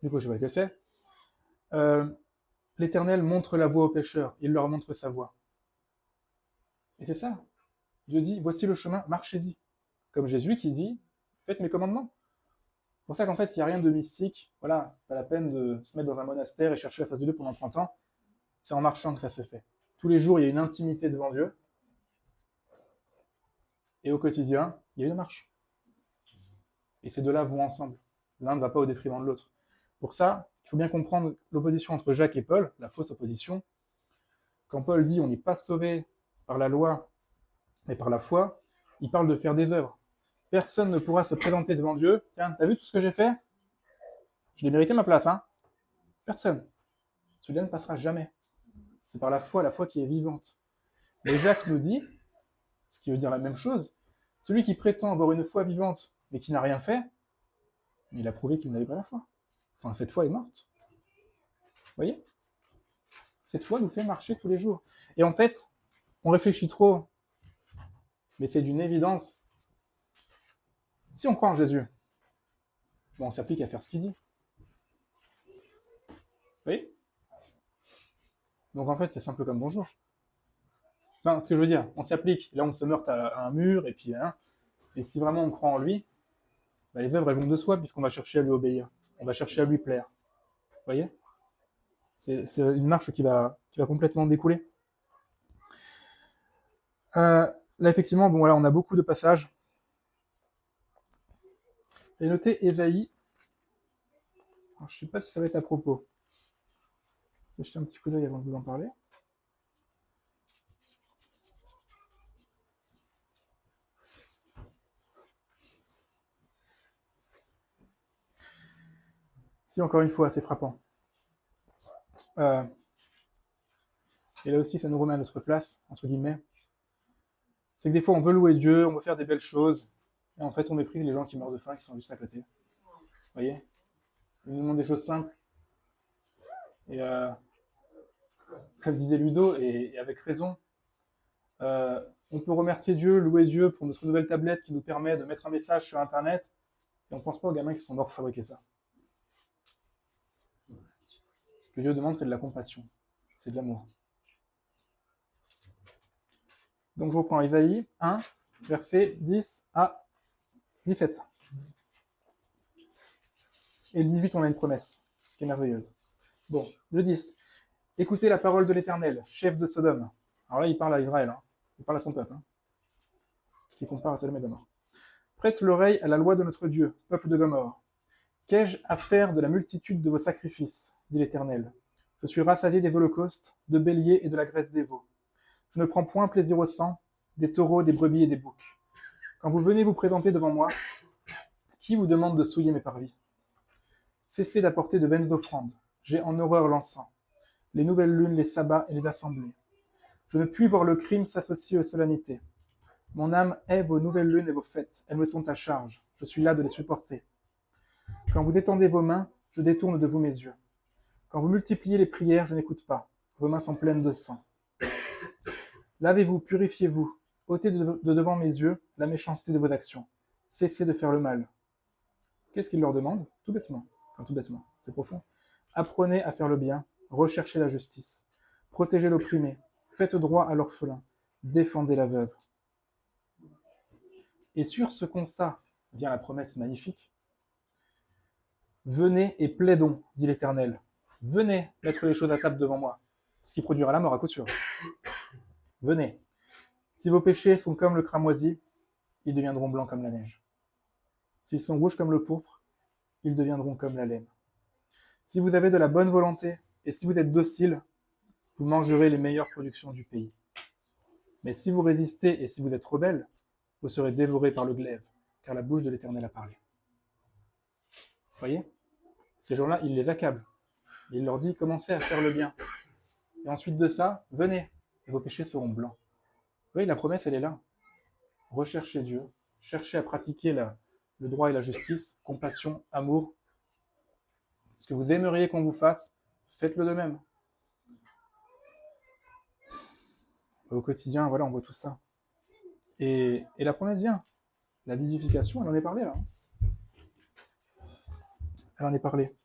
[SPEAKER 1] du coup je ne sais pas lequel c'est, l'Éternel montre la voie aux pécheurs, il leur montre sa voie. Et c'est ça. Dieu dit, voici le chemin, marchez-y. Comme Jésus qui dit, faites mes commandements. C'est pour ça qu'en fait, il n'y a rien de mystique. Voilà, pas la peine de se mettre dans un monastère et chercher la face de Dieu pendant 30 ans. C'est en marchant que ça se fait. Tous les jours, il y a une intimité devant Dieu. Et au quotidien, il y a une marche. Et ces deux-là vont ensemble. L'un ne va pas au détriment de l'autre. Pour ça, il faut bien comprendre l'opposition entre Jacques et Paul, la fausse opposition. Quand Paul dit on n'est pas sauvé par la loi, mais par la foi, il parle de faire des œuvres. Personne ne pourra se présenter devant Dieu. Tiens, t'as vu tout ce que j'ai fait? Je l'ai mérité ma place, hein? Personne. Celui-là ne passera jamais. C'est par la foi qui est vivante. Mais Jacques nous dit, ce qui veut dire la même chose, celui qui prétend avoir une foi vivante, mais qui n'a rien fait, il a prouvé qu'il n'avait pas la foi. Enfin, cette foi est morte. Vous voyez? Cette foi nous fait marcher tous les jours. Et en fait, on réfléchit trop, mais c'est d'une évidence. Si on croit en Jésus, bon, on s'applique à faire ce qu'il dit. Vous voyez? Donc en fait, c'est simple comme bonjour. Enfin, ce que je veux dire, on s'applique. Là, on se meurt à un mur, et puis, hein, et si vraiment on croit en lui, bah, les œuvres elles vont de soi, puisqu'on va chercher à lui obéir. On va chercher à lui plaire. Vous voyez? C'est une marche qui va complètement découler. Là, effectivement, bon, voilà, on a beaucoup de passages. J'ai noté Ésaïe. Alors, je ne sais pas si ça va être à propos. Je vais jeter un petit coup d'œil avant de vous en parler. Si, encore une fois, c'est frappant. Et là aussi, ça nous remet à notre place, entre guillemets. C'est que des fois, on veut louer Dieu, on veut faire des belles choses, et en fait, on méprise les gens qui meurent de faim, qui sont juste à côté. Vous voyez? Il nous demande des choses simples. Et comme disait Ludo, et avec raison, on peut remercier Dieu, louer Dieu pour notre nouvelle tablette qui nous permet de mettre un message sur Internet, et on ne pense pas aux gamins qui sont morts pour fabriquer ça. Ce que Dieu demande, c'est de la compassion, c'est de l'amour. Donc je reprends Ésaïe 1, versets 10 à 17. Et le 18, on a une promesse qui est merveilleuse. Bon, le 10. Écoutez la parole de l'Éternel, chef de Sodome. Alors là, il parle à Israël, hein. Il parle à son peuple, hein, qui compare à Sodome et Gomorrhe. Prête l'oreille à la loi de notre Dieu, peuple de Gomorrhe. Qu'ai-je à faire de la multitude de vos sacrifices, dit l'Éternel. Je suis rassasié des holocaustes, de béliers et de la graisse des veaux. Je ne prends point plaisir au sang, des taureaux, des brebis et des boucs. Quand vous venez vous présenter devant moi, qui vous demande de souiller mes parvis? Cessez d'apporter de vaines offrandes. J'ai en horreur l'encens, les nouvelles lunes, les sabbats et les assemblées. Je ne puis voir le crime s'associer aux solennités. Mon âme hait vos nouvelles lunes et vos fêtes. Elles me sont à charge. Je suis là de les supporter. Quand vous étendez vos mains, je détourne de vous mes yeux. Quand vous multipliez les prières, je n'écoute pas. Vos mains sont pleines de sang. Lavez-vous, purifiez-vous. ôtez de devant mes yeux la méchanceté de vos actions. Cessez de faire le mal. Qu'est-ce qu'il leur demande? Tout bêtement. Enfin, tout bêtement, c'est profond. Apprenez à faire le bien, recherchez la justice. Protégez l'opprimé, faites droit à l'orphelin, défendez la veuve. Et sur ce constat vient la promesse magnifique. Venez et plaidons, dit l'Éternel. Venez mettre les choses à table devant moi, ce qui produira la mort à coup sûr. Venez. Si vos péchés sont comme le cramoisi, ils deviendront blancs comme la neige. S'ils sont rouges comme le pourpre, ils deviendront comme la laine. Si vous avez de la bonne volonté et si vous êtes docile, vous mangerez les meilleures productions du pays. Mais si vous résistez et si vous êtes rebelles, vous serez dévorés par le glaive, car la bouche de l'Éternel a parlé. Vous voyez? Ces gens-là, il les accable. Il leur dit, commencez à faire le bien. Et ensuite de ça, venez, et vos péchés seront blancs. Vous voyez, la promesse, elle est là. Recherchez Dieu, cherchez à pratiquer le droit et la justice, compassion, amour. Ce que vous aimeriez qu'on vous fasse, faites-le de même. Au quotidien, voilà, on voit tout ça. Et la promesse vient. La vivification, elle en est parlé là. Elle en est parlé.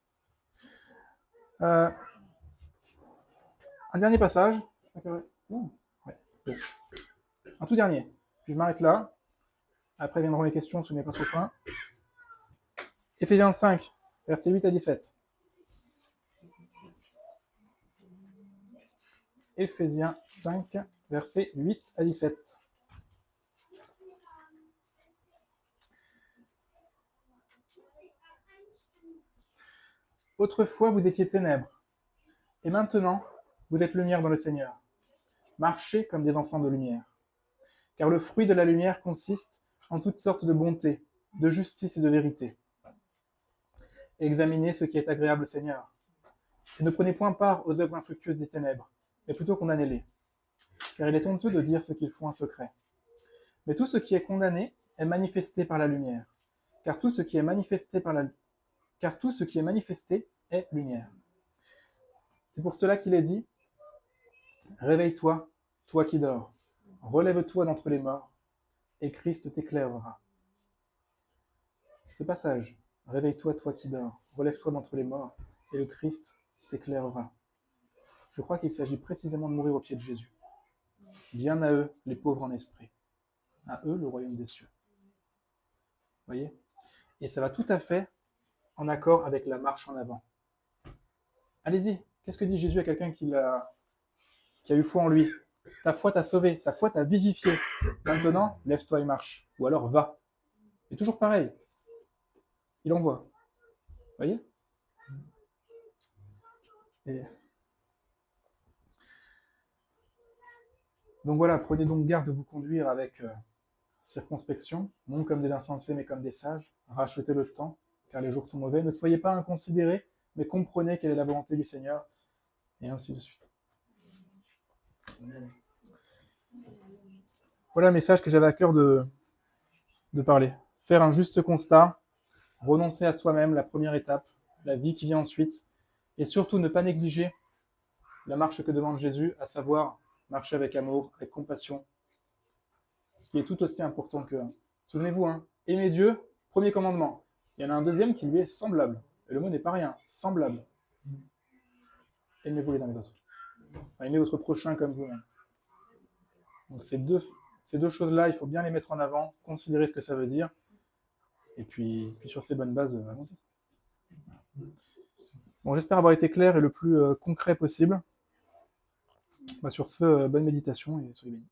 [SPEAKER 1] Un dernier passage. Ouais. Un tout dernier. Puis je m'arrête là. Après viendront les questions si vous n'avez pas trop faim. Éphésiens 5, versets 8 à 17. Éphésiens 5, versets 8 à 17. Autrefois, vous étiez ténèbres, et maintenant, vous êtes lumière dans le Seigneur. Marchez comme des enfants de lumière. Car le fruit de la lumière consiste en toutes sortes de bonté, de justice et de vérité. Examinez ce qui est agréable au Seigneur. Et ne prenez point part aux œuvres infructueuses des ténèbres, mais plutôt condamnez-les. Car il est honteux de dire ce qu'ils font en secret. Mais tout ce qui est condamné est manifesté par la lumière. Car tout ce qui est manifesté est lumière. C'est pour cela qu'il est dit, réveille-toi, toi qui dors, relève-toi d'entre les morts, et Christ t'éclairera. Ce passage, réveille-toi, toi qui dors, relève-toi d'entre les morts, et le Christ t'éclairera. Je crois qu'il s'agit précisément de mourir aux pieds de Jésus. Bien à eux, les pauvres en esprit. À eux, le royaume des cieux. Vous voyez? Et ça va tout à fait en accord avec la marche en avant. Allez-y, qu'est-ce que dit Jésus à quelqu'un qui a eu foi en lui? Ta foi t'a sauvé, ta foi t'a vivifié. Maintenant, lève-toi et marche. Ou alors va. Et toujours pareil. Il envoie. Vous voyez? Et... Donc voilà, prenez donc garde de vous conduire avec circonspection, non comme des insensés mais comme des sages. Rachetez le temps, car les jours sont mauvais. Ne soyez pas inconsidérés, mais comprenez quelle est la volonté du Seigneur, et ainsi de suite. Voilà le message que j'avais à cœur de parler. Faire un juste constat, renoncer à soi-même, la première étape, la vie qui vient ensuite, et surtout ne pas négliger la marche que demande Jésus, à savoir marcher avec amour, avec compassion, ce qui est tout aussi important que... Souvenez-vous, aimer Dieu, premier commandement. Il y en a un deuxième qui lui est semblable. Et le mot n'est pas rien, semblable. Aimez-vous les uns les autres. Enfin, aimez votre prochain comme vous-même. Donc ces deux choses-là, il faut bien les mettre en avant, considérer ce que ça veut dire, et puis sur ces bonnes bases, allons-y. Bon, j'espère avoir été clair et le plus concret possible. Bah, sur ce, bonne méditation et soyez bénis.